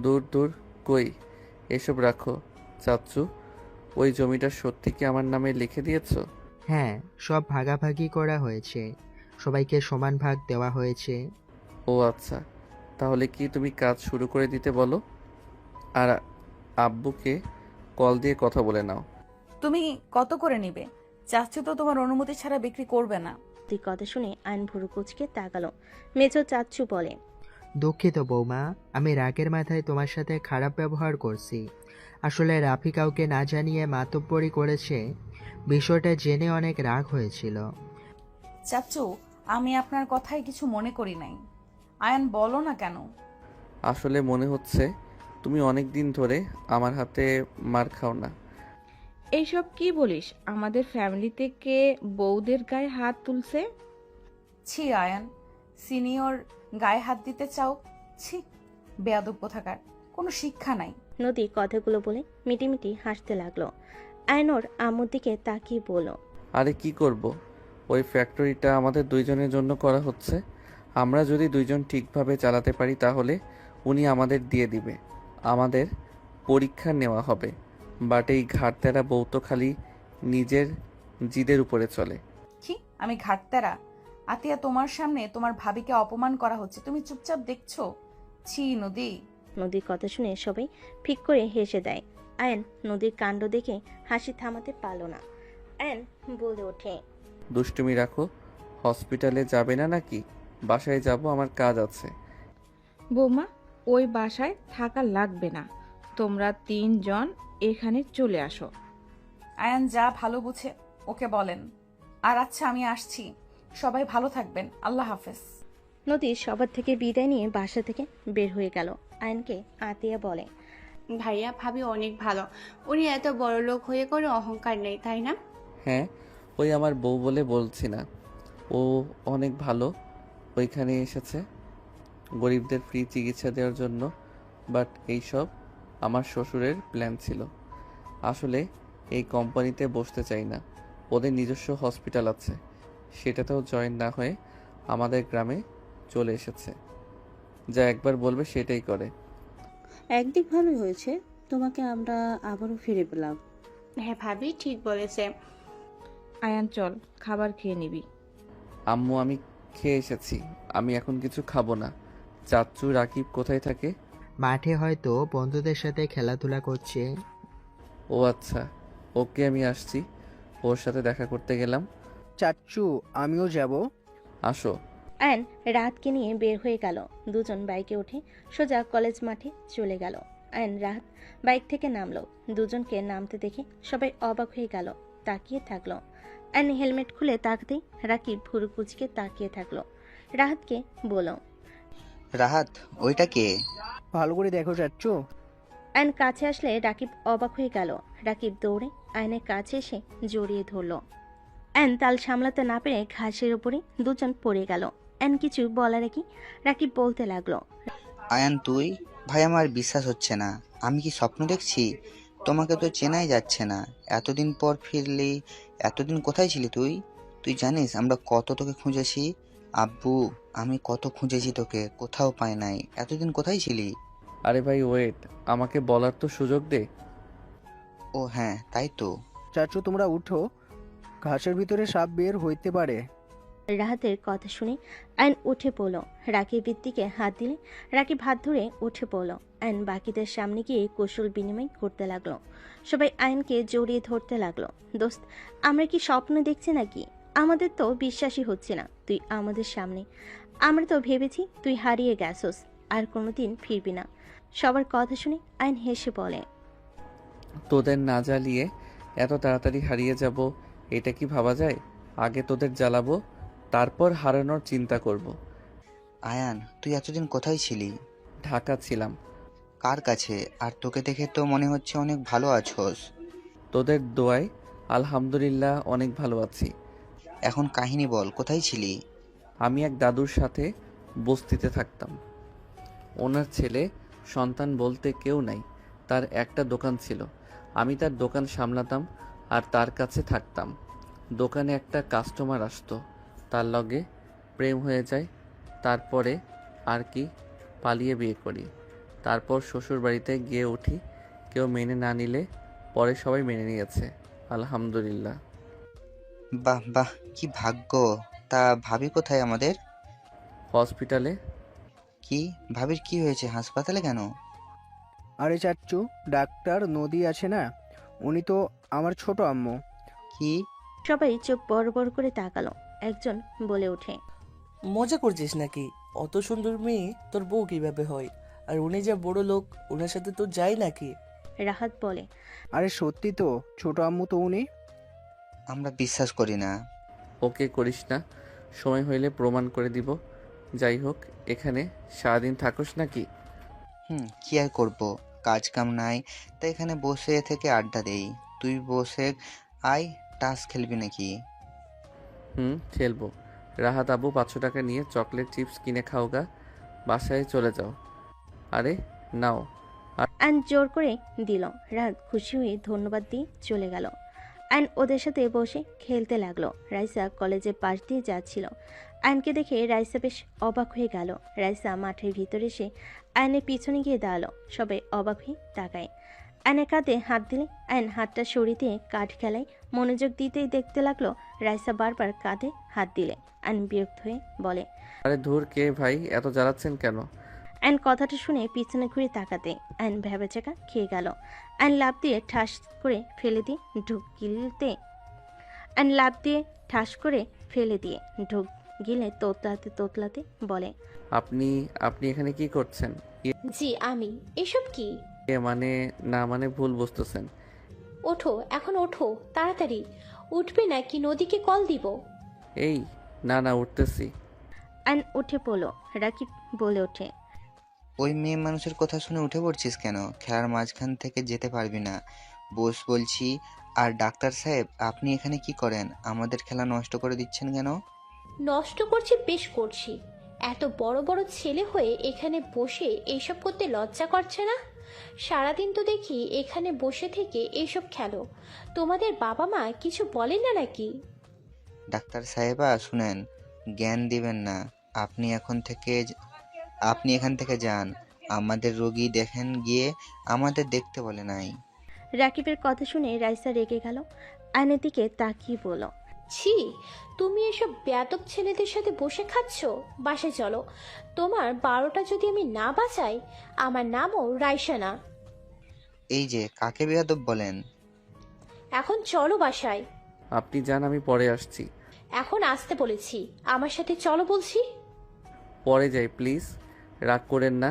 দূর দূর, কই এসব রাখো। চাচ্চু, ওই জমিটা সত্যি কি আমার নামে লিখে দিয়েছো? হ্যাঁ, সব ভাগাভাগি করা হয়েছে, সবাইকে সমান ভাগ দেওয়া হয়েছে। ও আচ্ছা, তাহলে কি তুমি কাজ শুরু করে দিতে বলো, আর আব্বুকে কল দিয়ে কথা বলে নাও। তুমি কত করে নিবে? চাচ্ছি তো তোমার অনুমতি ছাড়া বিক্রি করবে না। তুই কথা শুনে আইন ভুরু কুচকে তাকালো। মেজো চাচ্চু বলে, দুঃখিত বৌমা, আমি রাগের মাথায় তোমার সাথে খারাপ ব্যবহার করছি। আসলে রাফি কাউকে না জানিয়ে মাতব্বরি করেছে, বিষয়টা জেনে অনেক রাগ হয়েছিল। চাচ্চু, আমি আপনার কথায় কিছু মনে করি নাই। আয়ান, বলো না কেন? আসলে মনে হচ্ছে তুমি অনেক দিন ধরে আমার হাতে মার খাও না। এইসব কি বলিস? আমাদের ফ্যামিলিতে কে বউদের গায়ে হাত তুলছে? ছি আয়ান, সিনিয়র গায়ে হাত দিতে চাও? ছি, বেয়াদব কোথাকার, কোনো শিক্ষা নাই। নদী কথাগুলো বলে মিটিমিটি হাসতে লাগলো। আয়নর আম্মুর দিকে তাকিয়ে বলল, আরে কি করব, ওই ফ্যাক্টরিটা আমাদের দুইজনের জন্য করা হচ্ছে। আমরা যদি দুইজন ঠিকভাবে চালাতে পারি তাহলে উনি আমাদের দিয়ে দিবে। আমাদের পরীক্ষা নেওয়া হবে। বাট এই ঘাটতেরা বউ তো খালি নিজের জিদের উপরে চলে। কি? আমি ঘাটতারা? আতিয়া, তোমার সামনে তোমার ভাবিকে অপমান করা হচ্ছে, তুমি চুপচাপ দেখছো? ছি নদী। নদীর কথা শুনে সবাই ফিক করে হেসে দেয়। আয়ন নদীর কাণ্ড দেখে হাসি থামাতে পারল না। আয়ন বলে ওঠে, দুষ্টুমি রাখো। হসপিটালে যাবে না নাকি? বাসায় যাব, আমার কাজ আছে। বৌমা, ওই বাসায় থাকা লাগবে না, তোমরা 3 জন এখানে চলে আসো। আয়ান যা ভালো বুঝে ওকে বলেন। আর আচ্ছা, আমি আসছি। সবাই ভালো থাকবেন, আল্লাহ হাফেজ। নদী সবার থেকে বিদায় নিয়ে বাসা থেকে বের হয়ে গেল। আয়নকে আতিয়া বলে, ভাইয়া ভাবি অনেক ভালো, উনি এত বড় লোক হয়ে কোনো অহংকার নেই, তাই না? হ্যাঁ, ওই আমার বউ বলে বলছি না, ও অনেক ভালো। ওইখানে এসেছে গরিবদের ফ্রি চিকিৎসা দেওয়ার জন্য। বাট এইসব আমার শ্বশুরের প্ল্যান ছিল। আসলে এই কোম্পানিতে বসতে চাই না, ওদের নিজস্ব হসপিটাল আছে, সেটাতেও জয়েন না হয়ে আমাদের গ্রামে চলে এসেছে। যা একবার বলবে সেটাই করে। একদিক ভালোই হয়েছে, তোমাকে আমরা আবারও ফিরে পেলাম। হ্যাঁ ভাবি ঠিক বলেছে। আয়ান চল, খাবার খেয়ে নিবি। আম্মু, আমি খেয়ে এসেছি, আমি এখন কিছু খাবো না। চাচ্চু রাকিব কোথায় থাকে? মাঠে হয়তো বন্ধুদের সাথে খেলাধুলা করছে। ও আচ্ছা, ওকে, আমি আসছি, ওর সাথে দেখা করতে গেলাম। চাচ্চু, আমিও যাব। আসো। আয়ন রাতকে নিয়ে বের হয়ে গেল। দুজন বাইকে উঠে সোজা কলেজ মাঠে চলে গেল। আয়ন রাত বাইক থেকে নামলো। দুজনকে নামতে দেখে সবাই অবাক হয়ে গেল, তাকিয়ে থাকলো। আয়ন হেলমেট খুলে তাকাতেই রাকিব ভুরু কুচকে তাকিয়ে থাকলো। রাহাতকে বলো, রাহাত, ওইটা কে? ভালো করে দেখো চাচ্চু। আয়ন কাছে আসলে রাকিব অবাক হয়ে গেল। রাকিব দৌড়ে আয়নের কাছে এসে জড়িয়ে ধরলো। অ্যান তাল সামলাতে না পেরে ঘাসের উপরে দুজন পড়ে গেল। অ্যান কিছু বলার কি রাকিব বলতে লাগলো, আয়ান তুই? ভাই আমার বিশ্বাস হচ্ছে না, আমি কি স্বপ্ন দেখছি? তোমাকে তো চেনাই যাচ্ছে না। এতদিন পর ফিরলি। এতদিন কোথায় ছিলি তুই? তুই জানিস আমরা কত তোকে খুঁজেছি? আব্বু, আমি কত খুঁজেছি তোকে, কোথাও পাই নাই। এতদিন কোথায় ছিলি? আরে ভাই ওয়েট, আমাকে বলার তো সুযোগ দে। ও হ্যাঁ, তাই তো। চাচু তোমরা উঠো, ঘাসের ভিতরে সাপ বের হইতে পারে। রাহাতের কথা শুনে আয়ন উঠে পড়ল। রাকিবের দিকে হাত দিলে রাকিব হাত ধরে উঠে পড়ল। আয়ন বাকিদের সামনে গিয়ে কৌশল বিনিময় করতে লাগলো। সবাই আয়নকে জড়িয়ে ধরতে লাগলো। দোস্ত, আমরা কি স্বপ্ন দেখছি নাকি? আমাদের তো বিশ্বাসই হচ্ছে না তুই আমাদের সামনে। আমরা তো ভেবেছি তুই হারিয়ে গেছস, আর কোনোদিন ফিরবি না। সবার কথা শুনে আয়ন হেসে বলে, তোদের না জ্বালিয়ে এত তাড়াতাড়ি হারিয়ে যাব, এটা কি ভাবা যায়? আগে তোদের জ্বালাবো, তারপর হারানোর চিন্তা করব। আয়ান, তুই এতদিন কোথায় ছিলি? ঢাকা ছিলাম। কার কাছে? আর তোকে দেখে তো মনে হচ্ছে অনেক ভালো আছোস। তোদের দোয়ায় আলহামদুলিল্লাহ অনেক ভালো আছি। এখন কাহিনী বল, কোথায় ছিলি? আমি এক দাদুর সাথে বস্তিতে থাকতাম। ওনার ছেলে সন্তান বলতে কেউ নাই। তার একটা দোকান ছিল, আমি তার দোকান সামলাতাম আর তার কাছে থাকতাম। দোকানে একটা কাস্টমার আসতো, তার লগে প্রেম হয়ে যায়। তারপরে আর কি, পালিয়ে বিয়ে করি। তারপর শ্বশুর বাড়িতে গিয়ে উঠি। কেউ মেনে না নিলে পরে সবাই মেনে নিয়েছে, আলহামদুলিল্লাহ। বাহ বাহ, কি ভাগ্য। তা ভাবি কোথায় আমাদের? হসপিটালে। কি? ভাবির কি হয়েছে? হাসপাতালে কেন? আরে চাচু, ডাক্তার নদী আছে না, উনি তো আমার ছোট আম্মু। কি? সবাই চোখ বড় বড় করে তাকালো। একজন বলে ওঠে, মজা করছিস নাকি? অত সুন্দর মেয়ে তোর বউ কিভাবে হয়? আর উনি যা বড় লোক, ওনার সাথে তো যাই নাকি? রাহাত বলে, আরে সত্যি তো, ছোট আম্মু তো উনি। আমরা বিশ্বাস করি না। ওকে করিস না, সময় হইলে প্রমাণ করে দিব। যাই হোক, এখানে সারাদিন থাকোস নাকি? কি আর করব, কাজ কাম নাই, তাই এখানে বসে থেকে আড্ডা দেই। তুই বসে আয়, টাস খেলবি নাকি? খেলবো। রাহাত আবু 500 টাকা নিয়ে চকলেট চিপস কিনে খাওগা, বাসায় চলে যাও। আরে নাও। আইন জোর করে দিল। রাত খুশি হয়ে ধন্যবাদ দিয়ে চলে গেল। আইন ওদের সাথে বসে খেলতে লাগলো। রাইসা কলেজের পাশ দিয়ে যাচ্ছিল। আইনকে দেখে রাইসা বেশ অবাক হয়ে গেল। রাইসা মাঠের ভিতরে এসে আইনের পিছনে গিয়ে দাঁড়ালো। সবাই অবাক হয়ে তাকায়। আইনের কাঁধে হাত দিলে আইন হাতটা সরিয়ে দিয়ে কাঠ খেলায় মনোযোগ দিতেই দেখতে লাগলো রাইসা বারবার কাঁধে হাত দিলে। আইন বিরক্ত হয়ে বলে, আরে ধুর, কে ভাই এত জ্বালাচ্ছেন কেন? আইন কথাটা শুনে পিছনে ঘুরে তাকাতে আইন ভেবেচাকা খেয়ে গেল। আইন লাফ দিয়ে ঠাস করে ফেলে দিয়ে ঢুক গিলতে ঢুক গিলে তোতলাতে তোতলাতে বলে, আপনি এখানে কি করছেন? জি আমি। এসব কি? মানে ভুল বুঝতেছেন। ওঠো, এখন ওঠো তাড়াতাড়ি। উঠবে নাকি নদীকে কল দিব? এই না উঠতেছি। আইন উঠে পড়লো। রাকিব বলে ওঠে, ওই মেয়ে মানুষের কথা শুনে উঠে পড়ছিস কেন? খেলার মাঝখান থেকে যেতে পারবি না, বস বলছি। আর ডাক্তার সাহেব, আপনি এখানে কি করেন? আমাদের খেলা নষ্ট করে দিচ্ছেন কেন? নষ্ট করছি, বেশ করছি। এত বড় বড় ছেলে হয়ে এখানে বসে এইসব করতে লজ্জা করছে না? সারাদিন তো দেখি এখানে বসে থেকে এইসব খেলো। তোমাদের বাবা মা কিছু বলেন না নাকি? ডাক্তার সাহেবা শুনেন, জ্ঞান দিবেন না। আপনি এখান থেকে যান। আমাদের রোগী দেখেন গিয়ে, আমাদের দেখতে বলে নাই। রাকিবের কথা শুনে রাইসা রেগে গেল। আইনের দিকে তাকিয়ে বলল, ছি, তুমি এসব বেয়াদব ছেলেদের সাথে বসে খাচ্ছ? বাসায় চলো। তোমার 12টা যদি আমি না বাঁচাই, আমার নামও রাইসা না। এই যে, কাকে বেয়াদব বলেন? এখন চলো বাসায়। আপনি যান, আমি পরে আসছি। এখন আসতে বলেছি, আমার সাথে চলো বলছি। পরে যাই প্লিজ, রাগ করেন না।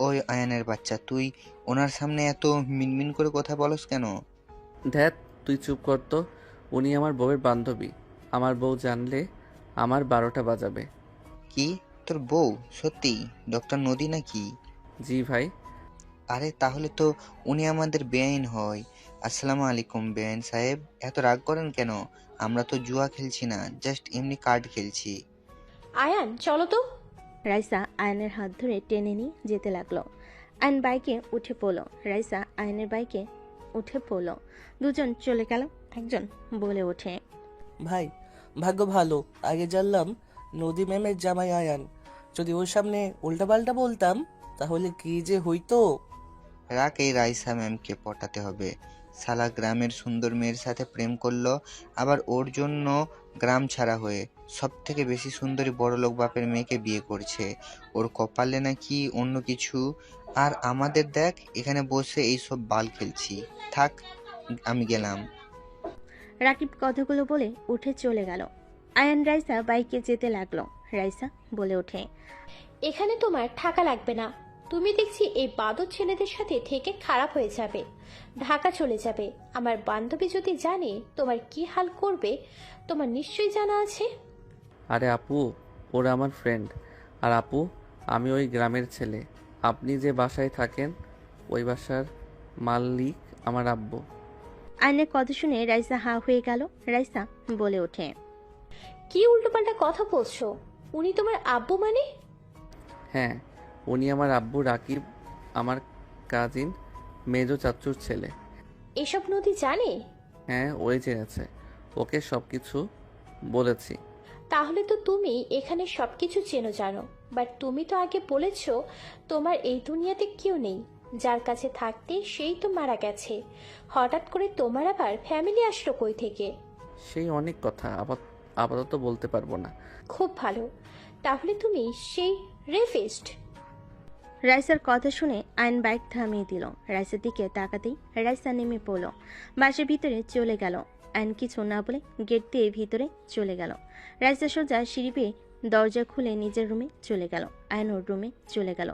ওই আয়ানের বাচ্চা, তুই ওনার সামনে এত মিনমিন করে কথা বলস কেন? ধ্যাত, তুই চুপ কর তো। উনি আমার বউয়ের বান্ধবী। আমার বউ জানলে আমার 12টা বাজাবে। কি? তোর বউ? সত্যি ডক্টর নদী নাকি? জি ভাই। আরে তাহলে তো উনি আমাদের বেআইন হয়। আসসালামু আলাইকুম বেআইন সাহেব। এত রাগ করেন কেন? আমরা তো জুয়া খেলছি না, জাস্ট এমনি কার্ড খেলছি। আয়ান চলো তো। রাইসা আয়নের হাত ধরে টেনে নিয়ে যেতে লাগলো। আয়ন বাইকে উঠে পড়ল, রাইসা আয়নের বাইকে উঠে পড়ল। দুজন চলে গেল। একজন বলে ওঠে, ভাই ভাগ্য ভালো, আগে জানলাম নদী ম্যামের জামাই আয়ান। যদি ওর সামনে উল্টাপাল্টা বলতাম তাহলে কি যে হইতো। রাখ, এই রাইসা ম্যামকে পটাতে হবে। শালা গ্রামের সুন্দর মেয়ের সাথে প্রেম করলো, আবার ওর জন্য গ্রাম ছাড়া হয়ে সব থেকে বেশি সুন্দরী বড়লোক বাপের মেয়েকে বিয়ে করছে। ওর কপালে নাকি অন্য কিছু। আর আমাদের দেখ এখানে বসে এইসব বাল খেলছি। থাক, আমি গেলাম। রাকিব কথাগুলো বলে উঠে চলে গেল। আয়ান রাইসা বাইকে যেতে লাগলো। রাইসা বলে ওঠে, এখানে তোমার থাকা লাগবে না। তুমি দেখছি এই বাদর ছেলেদের সাথে থেকে খারাপ হয়ে যাবে, ঢাকা চলে যাবে। আমার বান্ধবী যদি জানে তোমার কি হাল করবে, তোমার নিশ্চয়ই জানা আছে। আরে আপু, ওরা আমার ফ্রেন্ড। আর আপু, আমি ওই গ্রামের ছেলে। আপনি যে বাসায় থাকেন ওই বাসার মালিক আমার আব্বু। আয়নের কথা শুনে রাইসা হা হয়ে গেল। রাইসা বলে ওঠে, কি উল্টোপাল্টা কথা বলছো? উনি তোমার আব্বু মানে? হ্যাঁ, উনি আমার আব্বু। রাকিব আমার কাজিন মেজো চাচুর ছেলে। এসব নদী জানে? হ্যাঁ, ওই জেনেছে। ওকে সব কিছু বলেছি। তাহলে তো তুমি এখানে সবকিছু চেনো জানো। বাট তুমি তো আগে বলেছো তোমার এই দুনিয়াতে কেউ নেই, যার কাছে থাকতে সেই তো মারা গেছে। হঠাৎ করে তোমার আবার ফ্যামিলি আসলো কই থেকে? সেই অনেক কথা আপাতত বলতে পারবো না। খুব ভালো, তাহলে তুমি সেই রেফিস্ট? রাইসার কথা শুনে আয়ন বাইক থামিয়ে দিল। রাইসার দিকে তাকাতেই রাইসা নেমে পড়ল, বাসের ভিতরে চলে গেল। আয়ন কিছু না বলে গেট দিয়ে ভিতরে চলে গেল। রাইসা সোজা সিঁড়ি পেয়ে দরজা খুলে নিজের রুমে চলে গেল। আয়ন ওর রুমে চলে গেল,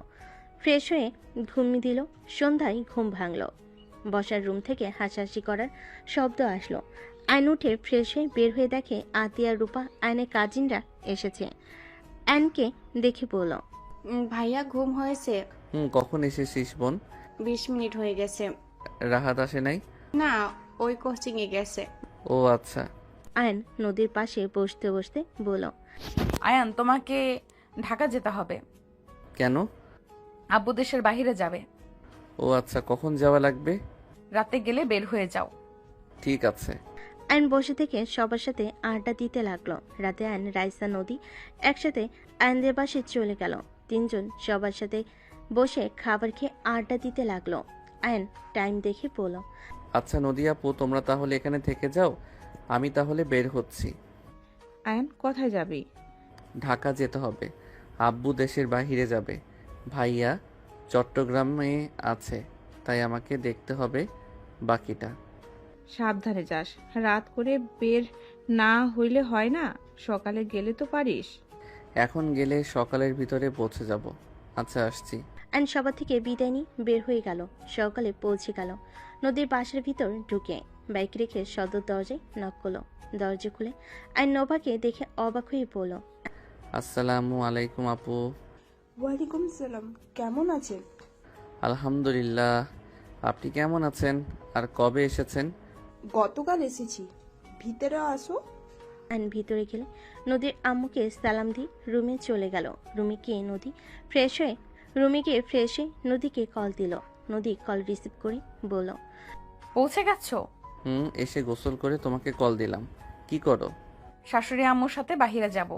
ফ্রেশ হয়ে ঘুমিয়ে দিল। সন্ধ্যায় ঘুম ভাঙল। বসার রুম থেকে হাসাহাসি করার শব্দ আসলো। আয়ন উঠে ফ্রেশ হয়ে বের হয়ে দেখে আতিয়া, রূপা, আয়নের কাজিনরা এসেছে। আয়নকে দেখে বলল, ভাইয়া ঘুম হয়েছে? কখন এসেছিস বোন? 20 মিনিট হয়ে গেছে। রাহাত আসে নাই? না, ওই কোচিংয়ে গেছে। ও আচ্ছা। আয়ন নদীর পাশে বসতে বসতে বলল, আয়ান, তোমাকে ঢাকা যেতে হবে। কেন? আব্বু দেশের বাইরে যাবে। ও আচ্ছা, কখন যাওয়া লাগবে? রাতে গেলে বের হয়ে যাও। ঠিক আছে। আয়ন বসে থেকে সবার সাথে আড্ডা দিতে লাগলো। রাতে আয়ন, রাইসা, নদী একসাথে আয়নদের বাসে চলে গেল। তিনজন সবার সাথে বসে খাবার খেয়ে আড্ডা দিতে লাগলো। আয়ন টাইম দেখে বলল, আচ্ছা নদী আপু, তোমরা তাহলে এখানে থেকে যাও, আমি তাহলে বের হচ্ছি। আয়ন কোথায় যাবি? ঢাকা যেতে হবে। আব্বু দেশের বাইরে যাবে। ভাইয়া চট্টগ্রামে আছে, তাই আমাকে দেখতে হবে বাকিটা। সাবধানে যাস, রাত করে বের না হইলে হয় না। সকালে গেলে তো পারিস। এখন গেলে সকালের ভিতরে পৌঁছে যাব। আচ্ছা, আসছি। আয়ন সবার থেকে বিদায় নিয়ে বের হয়ে গেল। সকালে পৌঁছে গেল নদীর বাসার ভিতর ঢুকে। বাইক রেখে সদর দরজায় নক করলো। দরজা খুলে আয়ন নোভাকে দেখে অবাক হয়ে পড়ল, আসসালামু আলাইকুম আপু। ওয়ালাইকুম সালাম, কেমন আছেন? আলহামদুলিল্লাহ, আপনি কেমন আছেন? আর কবে এসেছেন? গতকাল এসেছি, ভিতরে আসো। আয়ন ভিতরে গেলে নদীর আম্মুকে সালাম দিয়ে রুমে চলে গেল। রুমে গিয়ে ফ্রেশ হয়ে নদীকে কল দিল। নদী কল রিসিভ করে বলল, পৌঁছে গেছো? এসে গোসল করে তোমাকে কল দিলাম। কি করো? শাশুড়ি আম্মুর সাথে বাইরে যাব।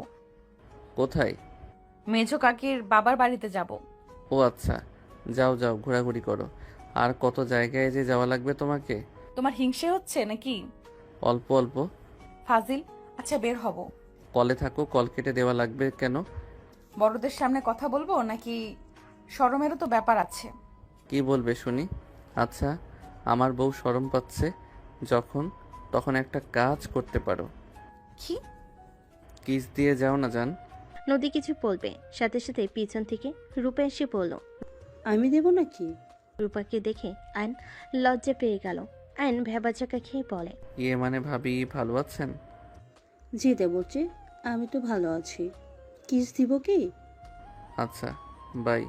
কোথায়? মেজো কাকির বাবার বাড়িতে যাব। ও আচ্ছা, যাও যাও, ঘোরাঘুরি করো। আর কত জায়গায় যে যাওয়া লাগবে তোমাকে। তোমার হিংসে হচ্ছে নাকি? অল্প অল্প। ফাজিল। আচ্ছা, বের হব। কলে থাকো, কল কেটে দেওয়া লাগবে কেন? বড়দের সামনে কথা বলবো নাকি? শরমেরও তো ব্যাপার আছে। কি বলবে শুনি? আচ্ছা, আমার বউ শরম পাচ্ছে যখন, তখন একটা কাজ করতে পারো। কি? কিস দিয়ে যাও না জান। নদী কিছু বলবে, সাথে সাথে পিছন থেকে রূপা এসে বলল, আমি দেব নাকি? রূপাকে দেখে আয়ন লজ্জা পেয়ে গেল। আয়ন ভেবাচাকা খেয়ে বলে, ইয়ে মানে ভাবি ভালো আছেন? জি দেবরজি, আমি তো ভালো আছি। কিস দিব কি? আচ্ছা, বাই।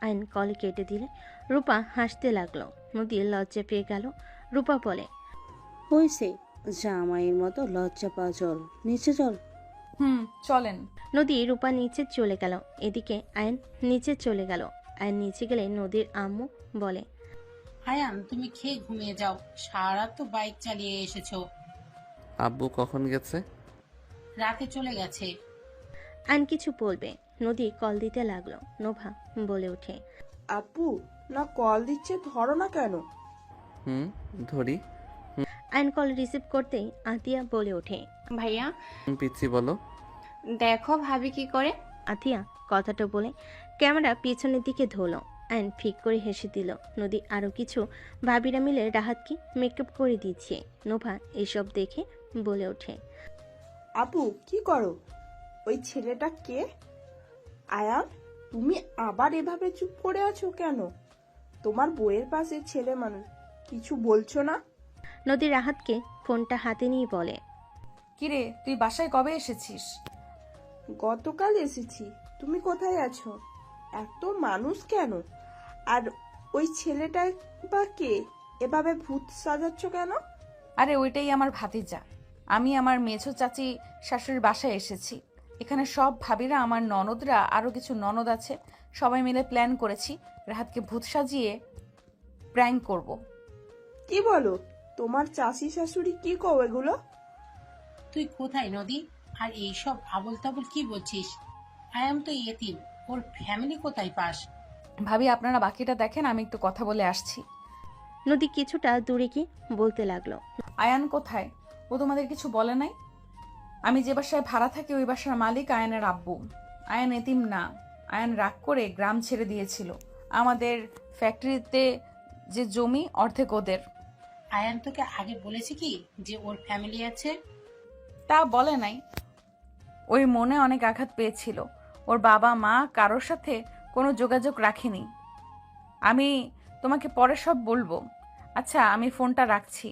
আয়ন কলে কেটে দিলে রূপা হাসতে লাগলো। নদী লজ্জা পেয়ে গেল। রূপা বলে, হয়েছে, জামাইয়ের মতো লজ্জা পা, চল নিচে চল। চলেন। নদী রূপা নিচে চলে গেল। এদিকে আয়ন নিচে চলে গেল। আয়ান নিচে গেলে নদীর আম্মু বলে, আয়ান তুমি খেয়ে ঘুমিয়ে যাও, সারা রাত তো বাইক চালিয়ে এসেছো। আব্বু কখন গেছে? রাতে চলে গেছে। আয়ান কিছু বলবে, নদী কল দিতে লাগলো। নোভা বলে ওঠে, আপু না কল দিচ্ছে, ধরো না কেন? ধরি। আয়ান কল রিসিভ করতেই আতিয়া বলে ওঠে, ভাইয়া পিচ্ছি বলো। দেখো ভাবি কি করে। আতিয়া কথাটা বলে ক্যামেরা পিছনের দিকে ধরলো। আয়ন ফিক করে হেসে দিল। নদী আরো কিছু ভাবিরা মিলে রাহাতকে মেকআপ করে দিচ্ছে। নোভা এসব দেখে বলে ওঠে, আপু কি করো? ওই ছেলেটা কে? আয়ান, তুমি আবার এভাবে চুপ করে আছো কেন? তোমার বইয়ের পাশে ছেলে মানুষ, কিছু বলছো না? নদী রাহাতকে ফোনটা হাতে নিয়ে বলে, কিরে তুই বাসায় কবে এসেছিস? গতকাল এসেছি। তুমি কোথায় আছো? এত মানুষ কেন? আর ওই ছেলেটা বা কে? এভাবে ভূত সাজাচ্ছ কেন? আরে ওইটাই আমার ভাতিজা। আমি আমার মেঝো চাচি শাশুড়ির বাসায় এসেছি। এখানে সব ভাবিরা, আমার ননদরা, আরও কিছু ননদ আছে, সবাই মিলে প্ল্যান করেছি রাহাতকে ভূত সাজিয়ে প্র্যাঙ্ক করব। কি বলো? তোমার চাষি শাশুড়ি কি কও এগুলো? তুই কোথায় নদী? আর এইসব আবল তাবল কি বলছিস? আয়াম তো এতিম, ওর ফ্যামিলি কোথায় পাস? ভাবি আপনারা বাকিটা দেখেন, আমি একটু কথা বলে আসছি। নদী কিছুটা দূরে গিয়ে বলতে লাগলো, আয়ান কোথায়? ও তোমাদের কিছু বলে নাই? আমি যে বাসায় ভাড়া থাকি ওই বাসার মালিক আয়ানের আব্বু। আয়ান এতিম না। আয়ান রাগ করে গ্রাম ছেড়ে দিয়েছিল। আমাদের ফ্যাক্টরিতে যে জমি অর্ধেক ওদের। আয়ান তোকে আগে বলেছে কি যে ওর ফ্যামিলি আছে? তা বলে নাই। ওই মনে অনেক আঘাত পেয়েছিল। ওর বাবা মা কারোর সাথে কোনো যোগাযোগ রাখেনি। আমি তোমাকে পরে সব বলবো। আচ্ছা আমি ফোনটা রাখছি,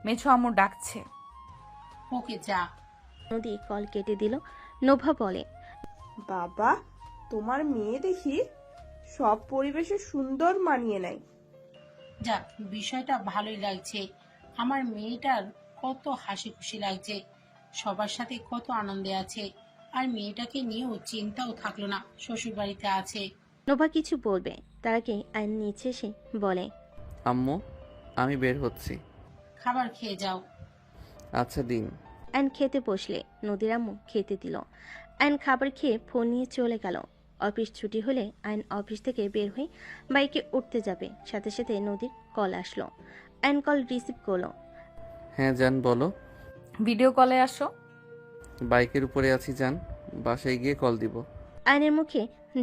মেঝো আম্মু ডাকছে। ওকে যা। নদী কল কেটে দিল। নোভা বলে, বাবা, তোমার মেয়ে দেখি সব পরিবেশে সুন্দর মানিয়ে নেয়। যাক, বিষয়টা ভালোই লাগছে। আমার মেয়েটার কত হাসি খুশি লাগছে, সবার সাথে কত আনন্দে আছে। আর মেয়েটাকে নিয়েও চিন্তাও থাকলো না, শ্বশুর বাড়িতে আছে। নোভা কিছু বলবে তার আগে আয়ন নিচে এসে বলে, আম্মু আমি বের হচ্ছি। খাবার খেয়ে যাও। আচ্ছা দিন। আয়ন খেতে বসলে নদীর আম্মু খেতে দিল। আয়ন খাবার খেয়ে ফোন নিয়ে চলে গেল। অফিস ছুটি হলে আয়ন অফিস থেকে বের হয়ে বাইকে উঠতে যাবে, সাথে সাথে নদীর কল আসলো। আয়ন কল রিসিভ করলো। হ্যাঁ জান বলো। ভিডিও কলে আসো। বাইকের উপরে আছি জান, বাসায় গিয়ে কল দিব। আয়নের মুখে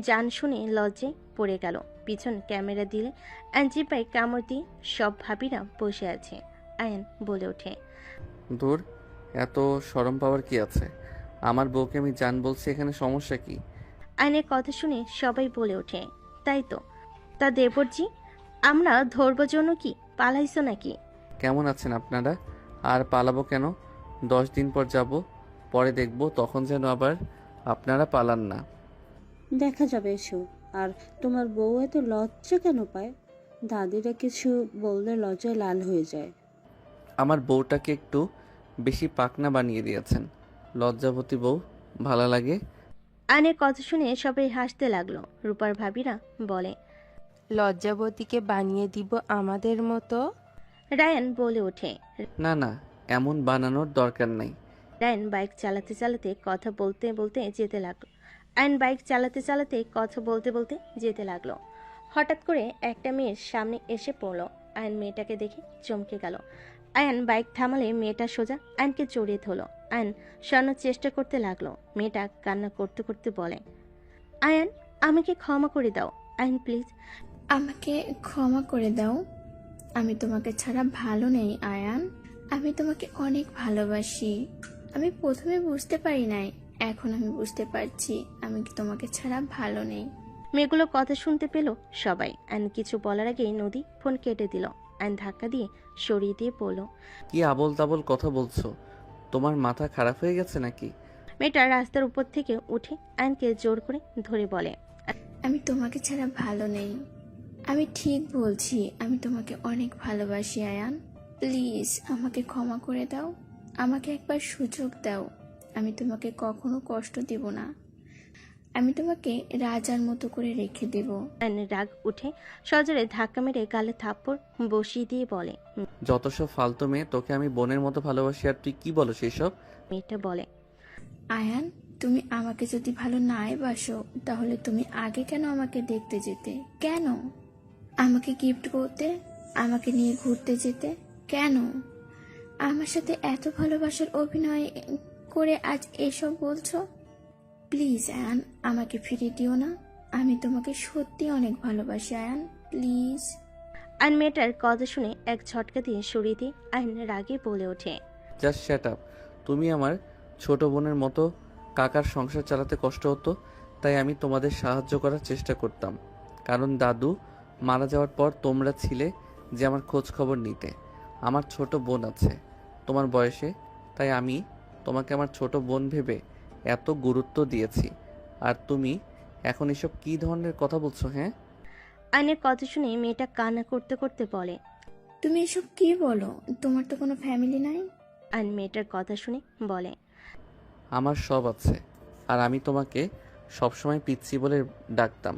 জান শুনে লজ্জায় পড়ে গেল। পিছন ক্যামেরা দিলে আয়ন জিপায় কামড় দিয়ে সব ভাবিরা বসে আছে। আয়ন বলে ওঠে, দূর, এত শরম পাওয়ার কি আছে? আমার বউকে আমি জান বলছি, এখানে সমস্যা কি? আয়নের কথা শুনে সবাই বলে ওঠে, তাই তো। তা দেবরজি, আমরা ধরবো জন্য কি পালাইছো নাকি? কেমন আছেন আপনারা? আর পালাবো কেন? 10 দিন পর যাব, পরে দেখব, তখন যেন আবার আপনারা পালান না। দেখা যাবে এসো। আর তোমার বউ এত লজ্জা কেন পায়? দাদিরা কিছু বললে লজ্জায় লাল হয়ে যায়। আমার বউটাকে একটু বেশি পাকনা বানিয়ে দিয়েছেন। লজ্জাবতী বউ ভালো লাগে? আয়নের কথা শুনে সবাই হাসতে লাগলো। রূপার ভাবিরা বলে, লজ্জাবতীকে বানিয়ে দিব আমাদের মতো? রায়ান বলে ওঠে, না না, এমন বানানোর দরকার নাই। রায়ান বাইক চালাতে চালাতে কথা বলতে বলতে যেতে লাগলো। আয়ন বাইক চালাতে চালাতে কথা বলতে বলতে যেতে লাগলো। হঠাৎ করে একটা মেয়ের সামনে এসে পড়লো। আয়ন মেয়েটাকে দেখে চমকে গেল। আয়ন বাইক থামালে মেয়েটা সোজা আয়নকে জড়িয়ে ধরলো। আয়ন সরানোর চেষ্টা করতে লাগলো। মেয়েটা কান্না করতে করতে বলে, আয়ন আমাকে ক্ষমা করে দাও। আয়ন প্লিজ আমাকে ক্ষমা করে দাও। আমি তোমাকে ছাড়া ভালো নেই আয়ান। আমি তোমাকে অনেক ভালোবাসি। আমি প্রথমে বুঝতে পারি নাই, এখন আমি বুঝতে পারছি আমি তোমাকে ছাড়া ভালো নেই। মেয়েগুলো কথা শুনতে পেল সবাই। আয়ন কিছু বলার আগেই নদী ফোন কেটে দিল। আয়ন ধাক্কা দিয়ে সরিয়ে দিয়ে বলল, কি আবল তাবল কথা বলছো? তোমার মাথা খারাপ হয়ে গেছে নাকি? মেয়েটা রাস্তার উপর থেকে উঠে আয়নকে জোর করে ধরে বলে, আমি তোমাকে ছাড়া ভালো নেই। আমি ঠিক বলছি, আমি তোমাকে অনেক ভালোবাসি আয়ান। প্লিজ আমাকে ক্ষমা করে দাও। আমাকে একবার সুযোগ দাও। আমি তোমাকে কখনো কষ্ট দিব না। আমি তোমাকে রাজার মতো করে রেখে দেব। আয়ন রাগ উঠে সজোরে ধাক্কা মেরে গালে থাপ্পড় বসিয়ে দিয়ে বলে। যত সব ফালতু মেয়ে, তোকে আমি বোনের মতো ভালোবাসি আর তুই কি বলো সেসব? মেয়েটা বলে, আয়ান, তুমি আমাকে যদি ভালো নাই বাসো তাহলে তুমি আগে কেন আমাকে দেখতে যেতে? কেন আমাকে গিফট করতে, আমাকে নিয়ে ঘুরতে যেতে? কেন আমার সাথে এত ভালোবাসার অভিনয় করে আজ এসব বলছো? প্লিজ আয়ান, আমাকে ফিরিয়ে দিও না। আমি তোমাকে সত্যি অনেক ভালোবাসি আয়ান, প্লিজ। আয়ন মেয়েটার কথা শুনে এক ঝটকা দিয়ে সরিয়ে দিয়ে আয়ন রাগে বলে ওঠে, জাস্ট শ্যাট আপ। তুমি আমার ছোট বোনের মতো, কাকার সংসার চালাতে কষ্ট হতো তাই আমি তোমাদের সাহায্য করার চেষ্টা করতাম, কারণ দাদু মারা যাওয়ার পর তোমরা ছিলে যে আমার খোঁজ খবর নিতে। আমার ছোট বোন আছে তোমার বয়সে, তাই আমি তোমাকে আমার ছোট বোন ভেবে এত গুরুত্ব দিয়েছি। আর তুমি এখন এসব কী ধরনের কথা বলছো? হ্যাঁ, আয়নের কথা শুনে মেয়েটা কান্না করতে করতে বলে, তুমি এসব কি বলো? তোমার তো কোনো ফ্যামিলি নাই। আয়ন মেয়েটার কথা শুনে বলে, আমার সব আছে, আর আমি তোমাকে সবসময় পিচ্ছি বলে ডাকতাম।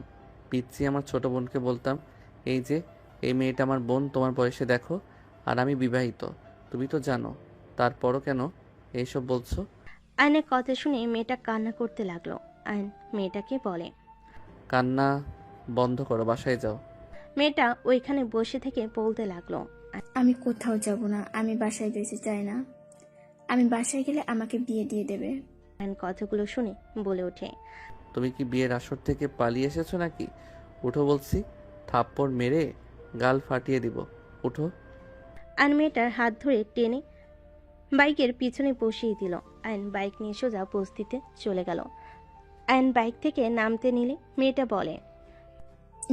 পিচ্ছি আমার ছোট বোনকে বলতাম, এই যে এই মেয়েটা আমার বোন তোমার বয়সে দেখো, আর আমি বিবাহিত, তুমি তো জানো। তারপরও কেন এইসব বলছো? আয়নের কথা শুনে মেয়েটা কান্না করতে লাগলো। আয়ন মেয়েটাকে বলে, কান্না বন্ধ করো, বাসায় যাও। মেয়েটা ওইখানে বসে থেকে বলতে লাগলো, আমি কোথাও যাব না, আমি বাসায় যেতে চাই না। আমি বাসায় গেলে আমাকে বিয়ে দিয়ে দেবে। আয়ন কথাগুলো শুনে বলে ওঠে, তুমি কি বিয়ের আসর থেকে পালিয়ে এসেছো নাকি? উঠো বলছি, থাপ্পড় মেরে গাল ফাটিয়ে দিব, উঠো। আয়ন মেয়েটার হাত ধরে টেনে বাইকের পিছনে বসিয়ে দিল। আয়ন বাইক নিয়ে সোজা বস্তিতে চলে গেল। আয়ন বাইক থেকে নামতে নিলে মেয়েটা বলে,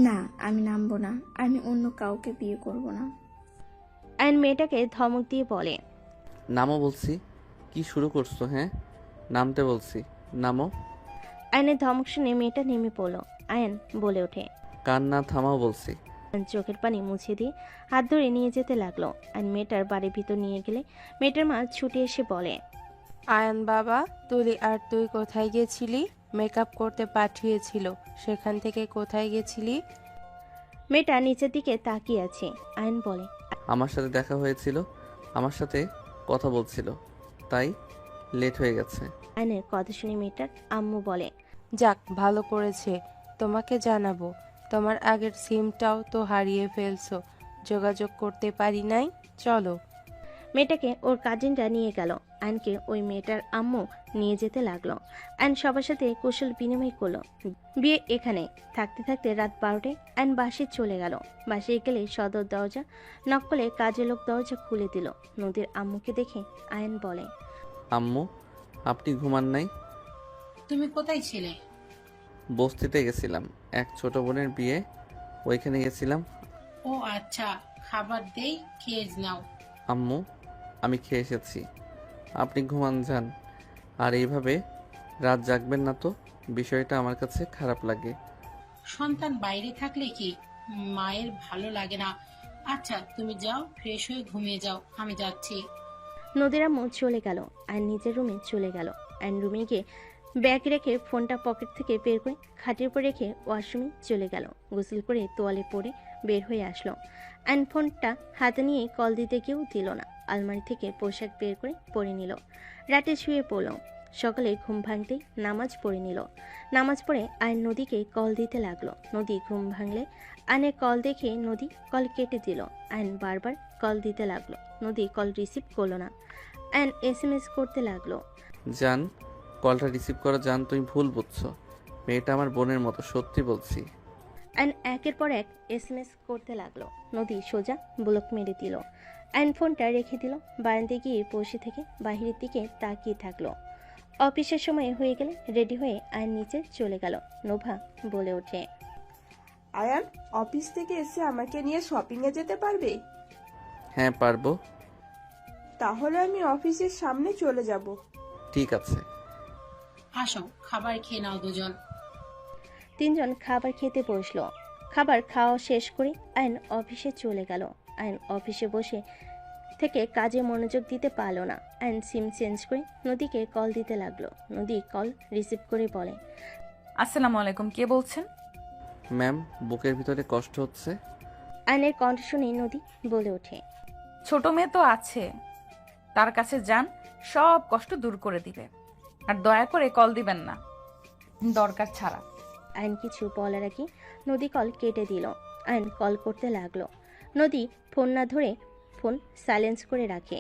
না, আমি নামবো না, আমি অন্য কাউকে বিয়ে করব না। আয়ন মেয়েটাকে ধমক দিয়ে বলে, নামো বলছি। কি শুরু করছো? হ্যাঁ, নামতে বলছি, নামো। আয়নের ধমক শুনে মেয়েটা নেমে পড়ল। আয়ন বলে ওঠে, কান্না থামাও বলছি। আয়ন চোখের পানি মুছে দিয়ে হাত ধরে নিয়ে যেতে লাগলো। আয়ন মেয়েটার বাড়ির ভিতর নিয়ে গেলে মেয়েটার মা ছুটে এসে বলে, আয়ান বাবা, তুলি আর তুই কোথায় গেছিলি? মেকআপ করতে পাঠিয়েছিল, সেখান থেকে কোথায় গেছিলি? মেয়েটা নিচের দিকে তাকিয়ে আছে। আয়ন বলে, আমার সাথে দেখা হয়েছিল, আমার সাথে কথা বলছিল, তাই লেট হয়ে গেছে। আয়নের কথা শুনে মেয়েটার আম্মু বলে, যাক, ভালো করেছে, তোমাকে জানাবো। তোমার আগের সিমটাও তো হারিয়ে ফেলছো, যোগাযোগ করতে পারি নাই। চলো। মেয়েটাকে ওর কাজিনরা নিয়ে গেল। আয়নকে ওই মেয়েটার আম্মু নিয়ে যেতে লাগলো। আয়ন সবার সাথে কুশল বিনিময় করলো। বিয়ে এখানে থাকতে থাকতে রাত 12টায় আয়ন বাসে চলে গেল। বাসে গেলে সদর দরজা নক করলে কাজের লোক দরজা খুলে দিল। নদীর আম্মুকে দেখে আয়ন বলে, আম্মু, আপনি ঘুমান নাই? তুমি কোথায় ছিলে? বস্তিতে গেছিলাম, এক ছোট বোনের বিয়ে, ওইখানে গেছিলাম। ও আচ্ছা, খাবার দেই, খেয়ে নাও। আম্মু, আমি খেয়ে এসেছি, আপনি ঘুমান যান। আর এইভাবে রাত জাগবেন না তো, বিষয়টা আমার কাছে খারাপ লাগে। সন্তান বাইরে থাকলে কি মায়ের ভালো লাগে না? আচ্ছা, তুমি যাও, ফ্রেশ হয়ে ঘুমিয়ে যাও, আমি যাচ্ছি। নদীর আম্মু চলে গেল। আয়ন নিজের রুমে চলে গেল। আয়ন রুমে গিয়ে ব্যাগ রেখে ফোনটা পকেট থেকে বের করে খাটের উপর রেখে ওয়াশরুমে চলে গেল। গোসল করে তোয়ালে পরে বের হয়ে আসলো। আয়ন ফোনটা হাতে নিয়ে কল দিতে গিয়েও দিল না। আলমারি থেকে পোশাক বের করে পরে নিল। রাতে শুয়ে পড়ল। সকালে ঘুম ভাঙতেই নামাজ পড়ে নিল। নামাজ পড়ে আয়ন নদীকে কল দিতে লাগলো। নদী ঘুম ভাঙলে আয়নের কল দেখে নদী কল কেটে দিল। আয়ন বারবার কল দিতে লাগলো। নদী কল রিসিভ করলো না। আয়ন SMS করতে লাগলো, জান, কলটা রিসিভ করা জান, তুমি ভুল বুঝছো, মেয়েটা আমার বোনের মতো, সত্যি বলছি। আয়ন একের পর এক SMS করতে লাগলো। নদী সোজা ব্লক মেরে দিল। আয়ন ফোনটা রেখে দিল। বারান্দায় গিয়ে বসে থেকে বাহিরের দিকে তাকিয়ে থাকলো। অফিসের সময় হয়ে গেলে রেডি হয়ে আয়ন নিচে চলে গেল। নোভা বলে ওঠে, আয়ান, অফিস থেকে এসে আমাকে নিয়ে শপিং এ যেতে পারবে? হ্যাঁ পারবো। তাহলে আমি অফিসের সামনে চলে যাব। ঠিক আছে। আসো, খাবার খেয়ে নাও দুজন। তিনজন খাবার খেতে বসলো। খাবার খাওয়া শেষ করে আয়ন অফিসে চলে গেল। আয়ন অফিসে বসে থেকে কাজে মনোযোগ দিতে পারলো না। আয়ন সিম চেঞ্জ করে নদীকে কল দিতে লাগলো। নদী কল রিসিভ করে বলে, আসসালামু আলাইকুম, কে বলছেন? ম্যাম, বুকের ভিতরে কষ্ট হচ্ছে। আয়নের কণ্ঠ শুনে নদী বলে ওঠে। ছোট মেয়ে তো আছে, তার কাছে যান, সব কষ্ট দূর করে দিবে। আর দয়া করে কল দিবেন না দরকার ছাড়া। আয়ন কিছু বলার আগে নদী কল কেটে দিল। আয়ন কল করতে লাগলো। নদী ফোন না ধরে ফোন সাইলেন্স করে রাখে,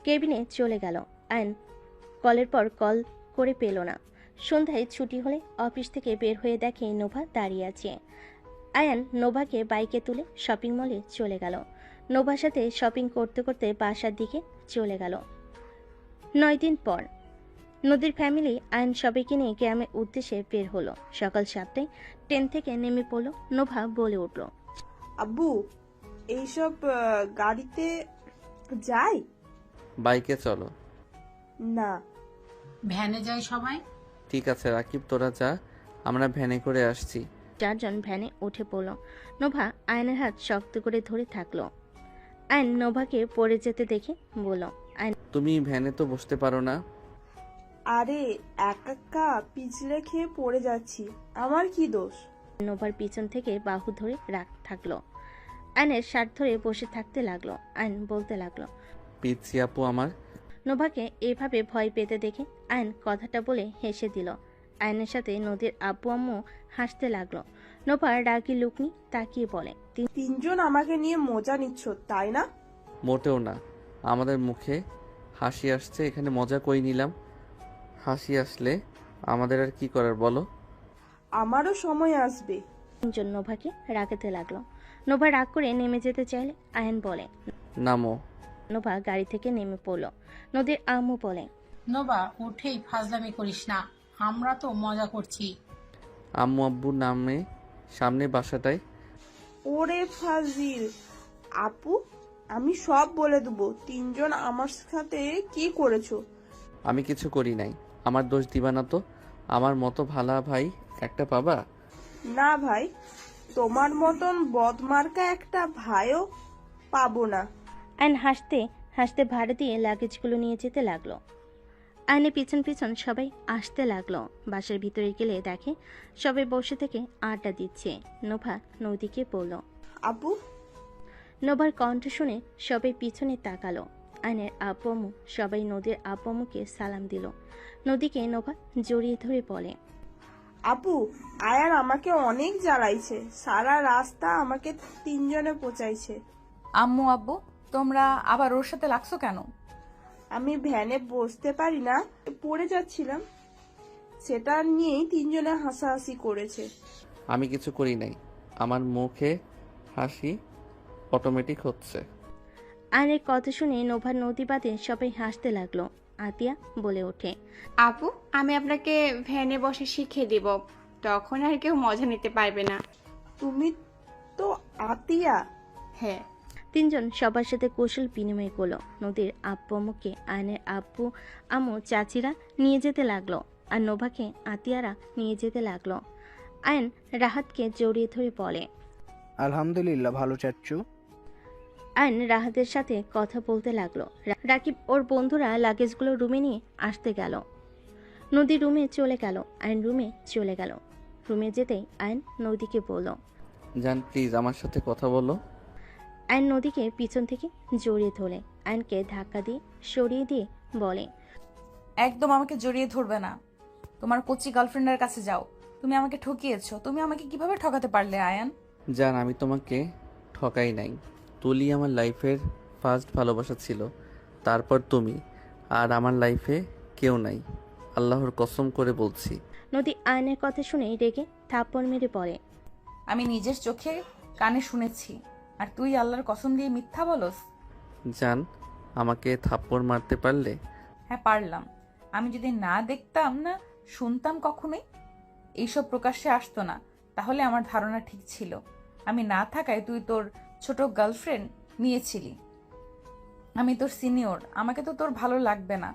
কেবিনে চলে গেল। আয়ন কলের পর কল করে পেল না। সন্ধ্যায় ছুটি হলে অফিস থেকে বের হয়ে দেখে নোভা দাঁড়িয়ে আছে। আয়ান নোভাকে বাইকে তুলে শপিং মলে চলে গেল। নোভার সাথে শপিং করতে করতে বাসার দিকে চলে গেল। 9 দিন পর নদীর ফ্যামিলি আয়ন সবাইকে নিয়ে গ্রামের উদ্দেশ্যে বের হলো। সকাল 7টায় ট্রেন থেকে নেমে পড়লো। নোভা বলে উঠল, আব্বু এইসব গাড়িতে যাই? বাইকে চলো। না। ভ্যানে যাই সবাই। ঠিক আছে রাকিব, তোরা যা, আমরা ভ্যানে করে আসছি। 4 জন ভ্যানে উঠে পড়ল। নোভা আয়নের হাত শক্ত করে ধরে থাকলো। আয়ন নোভাকে পড়ে যেতে দেখে বলল, আয়ন তুমি ভ্যানে তো বসতে পারো না? আরে একা পিছলে খেয়ে পড়ে যাচ্ছি, আমার কি দোষ? নোভার পিছন থেকে বাহু ধরে রাখ থাকলো। আয়নের শার্ট ধরে বসে থাকতে লাগলো। আয়ন বলতে লাগলো, পিচ্ছি আপু আমার। নোভাকে এভাবে ভয় পেতে দেখে আয়ন কথাটা বলে হেসে দিল। আয়নের সাথে নদীর আব্বু আম্মু হাসতে লাগলো। নোভা রাগি লুকনি তাকিয়ে বলে, তিনজন আমাকে নিয়ে মজা নিচ্ছ তাই না? মোটেও না, আমাদের মুখে হাসি আসছে, এখানে মজা কই নিলাম। হাসি আসলে আমাদের আর কি করার বলো? আমারও সময় আসবে। তিনজন নোভাকে রাগাতে লাগলো। নোভা রাগ করে নেমে যেতে চাইলে আয়ন বলে, নামো। নোভা গাড়ি থেকে নেমে পড়লো। নদীর আম্মু বলে, নোবা উঠেই ফাজলামি করিস না, আমরা তো মজা করছি। আম্মু আব্বু নামে সামনে বাসাটায়। ওরে ফাজিল আপু, আমি সব বলে দেবো। তিনজন আমার সাথে কি করেছো? আমি কিছু করি নাই, আমার দোষ দিবা না তো। আমার মতো ভালা ভাই একটা পাবা? না ভাই, তোমার মতন বদমার্কা একটা ভাইও পাবো না। আয়ন হাসতে হাসতে ভাড়া দিয়ে লাগেজগুলো নিয়ে যেতে লাগলো। আয়নের পিছন পিছন সবাই আসতে লাগলো। বাসার ভিতরে গেলে দেখে সবাই বসে থেকে আড্ডা দিচ্ছে। নোভা নদীকে বলল, আপু। নোভার কণ্ঠ শুনে সবাই পিছনে তাকালো। আয়নের আব্বু আম্মু সবাই নদীর আব্বু আম্মুকে সালাম দিল। নদীকে নোভা জড়িয়ে ধরে বলে, আপু, আয়ান আমাকে অনেক জ্বালাইছে, সারা রাস্তা আমাকে তিনজনে পচাইছে। আম্মু আব্বু, তোমরা আবার ওর সাথে লাগছো কেন? আমি ভ্যানে বসতে পারি না, পড়ে যাচ্ছিলাম, সেটা নিয়েই তিনজনে হাসাহাসি করেছে। আমি কিছু করি নাই, আমার মুখে হাসি অটোমেটিক হচ্ছে। আয়নের কথা শুনে নোভার নদী বাদে সবাই হাসতে লাগলো। আতিয়া বলে ওঠে, আপু আমি আপনাকে ভ্যানে বসে শিখিয়ে দিব, তখন আর কেউ মজা নিতে পারবে না। তুমি তো আতিয়া? হ্যাঁ। তিনজন সবার সাথে কৌশল বিনিময় করলো। নদীর আব্বু আম্মুকে আয়নের আব্বু আম্মু চাচিরা নিয়ে যেতে লাগলো, আর নোভাকে আতিয়ারা নিয়ে যেতে লাগলো। আয়ন রাহাতকে জড়িয়ে ধরে বলে, আলহামদুলিল্লাহ ভালো চাচ্ছু। আয়ন রাহাতের সাথে কথা বলতে লাগলো। রাকিব ওর বন্ধুরা লাগেজগুলো রুমে নিয়ে আসতে গেল। নদী রুমে চলে গেল, আয়ন রুমে চলে গেল। রুমে যেতেই আয়ন নদীকে বলল, জান প্লিজ আমার সাথে কথা বলো। আয়ন নদীকে পিছন থেকে জড়িয়ে ধরে আয়নকে ধাক্কা দিয়ে সরিয়ে দিয়ে বলে, একদম আমাকে জড়িয়ে ধরবে না, তোমার কোচি গার্লফ্রেন্ডের কাছে যাও। তুমি আমাকে ঠকিয়েছো, তুমি আমাকে কিভাবে ঠকাতে পারলে আয়ান? জান আমি তোমাকে ঠকাই নাই, তুলি আমার লাইফের ফার্স্ট ভালোবাসা ছিল, তারপর তুমি, আর আমার লাইফে কেউ নাই, আল্লাহর কসম করে বলছি। নদী আয়নের কথা শুনে রেগে থাপ্পড় মেরে বলে, আমি নিজের চোখে কানে শুনেছি, আর তুই আল্লাহর কসম দিয়ে মিথ্যা বলস? জান আমাকে থাপ্পড় মারতে পারলে? হ্যাঁ পারলাম, আমি যদি না দেখতাম না শুনতাম কখনোই এইসব প্রকাশ্যে আসতো না, তাহলে আমার ধারণা ঠিক ছিল। আমি না থাকায় তুই তোর ছোট গার্লফ্রেন্ড নিয়েছিলি। আমি তোর সিনিয়র, আমাকে তো তোর ভালো লাগবে না,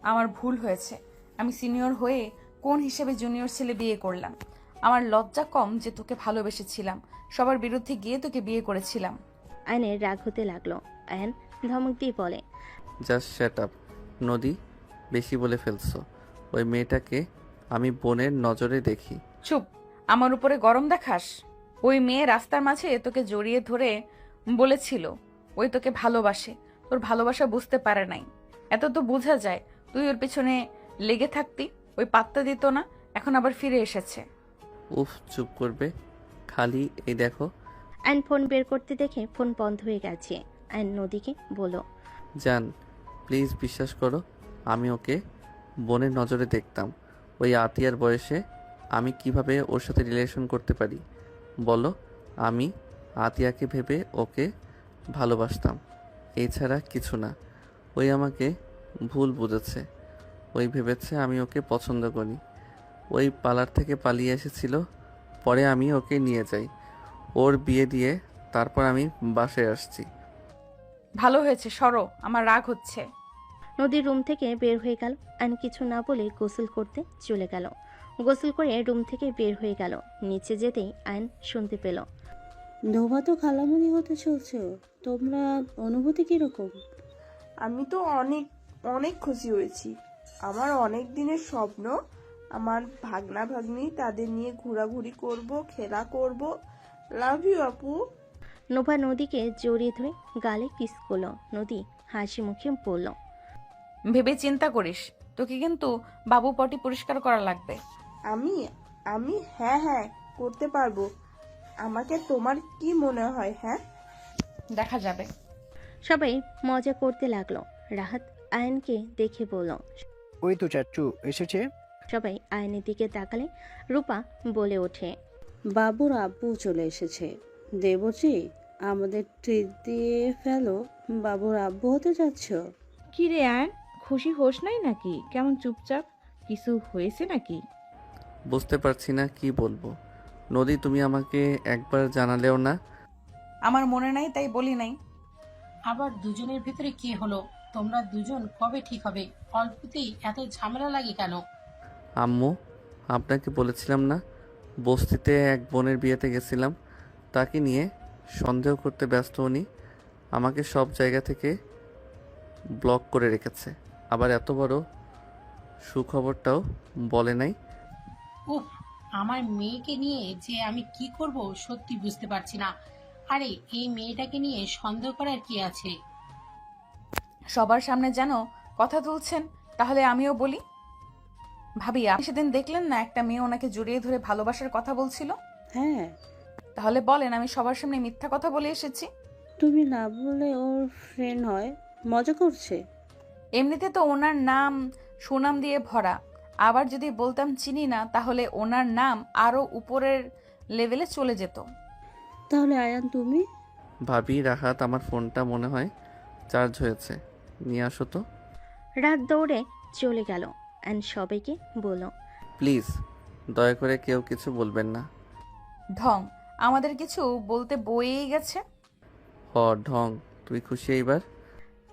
আমার ভুল হয়েছে। আমি সিনিয়র হয়ে কোন হিসেবে জুনিয়র ছেলে বিয়ে করলাম? আমার লজ্জা কম যে তোকে ভালোবেসেছিলাম, সবার বিরুদ্ধে গিয়ে তোকে বিয়ে করেছিলাম। আয়নের রাগ হতে লাগলো। আয়ন ধমক দিয়ে বলে, জাস্ট শ্যাট আপ নদী, বেশি বলে ফেলছো। ওই মেয়েটাকে আমি বোনের নজরে দেখি, চুপ, আমার উপরে গরম দেখাস। ওই মেয়ে রাস্তার মাঝে তোকে জড়িয়ে ধরে বলেছিল ওই তোকে ভালোবাসে, তোর ভালোবাসা বুঝতে পারে নাই। এত তো বোঝা যায় তুই ওর পিছনে লেগে থাকতি, ওই পাত্তা দিত না, এখন আবার ফিরে এসেছে। উফ, চুপ করবে খালি। এই দেখো। অ্যান ফোন বের করতে দেখে ফোন বন্ধ হয়ে গেছে। অ্যান নদীকে বলল, জান প্লিজ বিশ্বাস করো, আমি ওকে বোনের নজরে দেখতাম। ওই আতিয়ার বয়সে আমি কিভাবে ওর সাথে রিলেশন করতে পারি বলো? আমি আতিয়াকে ভেবে ওকে ভালোবাসতাম, এছাড়া কিছু না। ওই আমাকে ভুল বুঝেছে, ওই ভেবেছে আমি ওকে পছন্দ করি। ওই পার্লার থেকে পালিয়ে এসেছিল, পরে আমি ওকে নিয়ে যাই, ওর বিয়ে দিয়ে তারপর আমি বাসায় আসছি। ভালো হয়েছে, সরো, আমার রাগ হচ্ছে। নদীর রুম থেকে বের হয়ে গেল। অ্যান কিছু না বলে গোসল করতে চলে গেল। গোসল করে রুম থেকে বের হয়ে গেল। নিচে যেতেই আয়ন শুনতে পেল, নোভা তো খালামণি হতে চলছে, তোমরা অনুভূতি কিরকম? আমি তো অনেক অনেক খুশি হয়েছি। আমার অনেক দিনের স্বপ্ন, আমার ভাগনা ভাগ্নি, তাদের নিয়ে ঘোরাঘুরি করব, খেলা করব। লাভ ইউ আপু। নোভা নদীকে জড়িয়ে ধরে গালে কিস করলো। নদী হাসি মুখে বলল, ভেবে চিন্তা করিস, তোকে কিন্তু বাবু পটি পরিষ্কার করা লাগবে। আমি আমি হ্যাঁ হ্যাঁ করতে পারবো। আমাকে তোমার কি মনে হয়? হ্যাঁ, দেখা যাবে। সবাই মজা করতে লাগলো। রাহাত আয়নকে দেখে বলল, ওই তো চাচ্চু এসেছে। সবাই আয়নের দিকে তাকালে রূপা বলে ওঠে, বাবুর আব্বু চলে এসেছে। দেবজি, আমাদের ট্রিট দিয়ে ফেলো, বাবুর আব্বু হতে যাচ্ছ। কি রে আয়ন, খুশি হোস নাই নাকি? কেমন চুপচাপ, কিছু হয়েছে নাকি? বুঝতে পারছি না কি বলবো। নদী, তুমি আমাকে একবার জানালেও না। আমার মনে নাই তাই বলি নাই। আবার দুজনের ভিতরে কি হলো? তোমরা দুজন কবে ঠিক হবে? অল্পতেই এত ঝামেলা লাগে কেন? আম্মু, আপনাকে বলেছিলাম না বস্তিতে এক বোনের বিয়েতে গেছিলাম, তাকে নিয়ে সন্দেহ করতে ব্যস্ত উনি আমাকে সব জায়গা থেকে ব্লক করে রেখেছে। আবার এত বড় সুখবরটাও বলে নাই। উফ, আমার মেয়েকে নিয়ে যে আমি কি করব সত্যি বুঝতে পারছি না। আরে এই মেয়েটাকে নিয়ে সন্দেহ করার কি আছে? সবার সামনে যেন কথা তুলছেন, তাহলে আমিও বলি। ভাবি, আপনি সেদিন দেখলেন না একটা মেয়ে ওনাকে জড়িয়ে ধরে ভালোবাসার কথা বলছিল? হ্যাঁ, তাহলে বলেন আমি সবার সামনে মিথ্যা কথা বলে এসেছি? তুমি না বলে ওর ফ্রেন্ড হয়, মজা করছে। এমনিতে তো ওনার নাম সুনাম দিয়ে ভরা, আবার যদি বলতাম চিনি না, তাহলে ওনার নাম আরো উপরের লেভেলে চলে যেত। তাহলে আয়ান তুমি? ভাবি, রাহাত, আমার ফোনটা মনে হয় চার্জ হয়েছে, নিয়ে আসো তো। রাত দৌড়ে চলে গেল। অ্যান্ড সবাইকে বলল, প্লিজ দয়া করে কেউ কিছু বলবেন না। ঢং, আমাদের কিছু বলতে বয়েই গেছে। ঢং, তুই খুশি এইবার?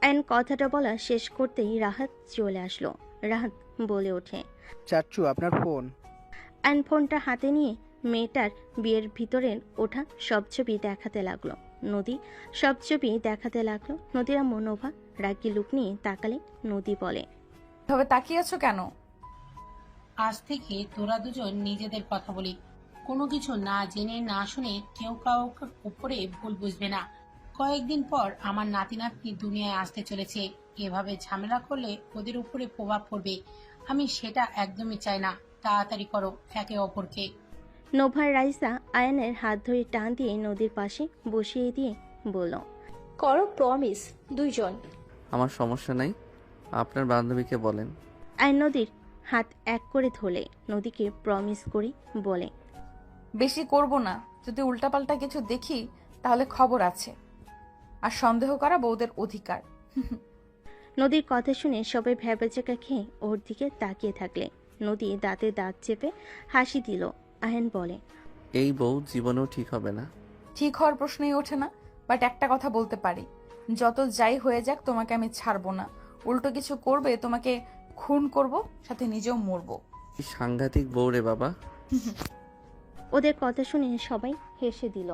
অ্যান্ড কথাটা বলা শেষ করতেই রাহাত চলে আসলো। রাহাত বলে ওঠে, চাচ্চু আপনার ফোন। অ্যান্ড ফোনটা হাতে নিয়ে মেয়েটার বিয়ের ভিতরের ওঠা সব ছবি দেখাতে লাগলো। নদী সব ছবি দেখাতে লাগলো। নদীর আম্মু নোভা রাগি লুক নিয়ে তাকালে নদী বলে, তবে তাকিয়ে আছো কেন? আজ থেকে তোরা দুজন নিজেদের কথা বলি। কোনো কিছু না জেনে না শুনে কেউ কাউকে উপরে ভুল বুঝবে না। কয়েকদিন পর আমার নাতি নাতনি দুনিয়ায় আসতে চলেছে। এভাবে ঝামেলা করলে ওদের উপরে প্রভাব পড়বে। আমি সেটা একদমই চাই না। তাড়াতাড়ি করো একে অপরকে। নোভার রাইসা আয়নের হাত ধরে টান দিয়ে নদীর পাশে বসিয়ে দিয়ে বলল, করো প্রমিস দুইজন। আমার সমস্যা নাই, আপনার বান্ধবীকে বলেন। আয়ন নদীর হাত এক করে ধরলে নদীকে প্রমিস করে বলে, বেশি করব না, যদি উল্টাপাল্টা কিছু দেখি তাহলে খবর আছে। আর সন্দেহ করা বউদের অধিকার। নদীর কথা শুনে সবাই ভ্যাবাচাকা খেয়ে ওর দিকে তাকিয়ে থাকলে নদী দাঁতে দাঁত চেপে হাসি দিল। আয়ন বলে, এই বউ জীবনেও ঠিক হবে না। ঠিক হওয়ার প্রশ্নই ওঠে না, বাট একটা কথা বলতে পারি, যত যাই হয়ে যাক তোমাকে আমি ছাড়বো না। উল্টো কিছু করবে তোমাকে খুন করব, সাথে নিজেও মরবো। কি সাংঘাতিক বউ রে বাবা। ওদের কথা শুনে সবাই হেসে দিল।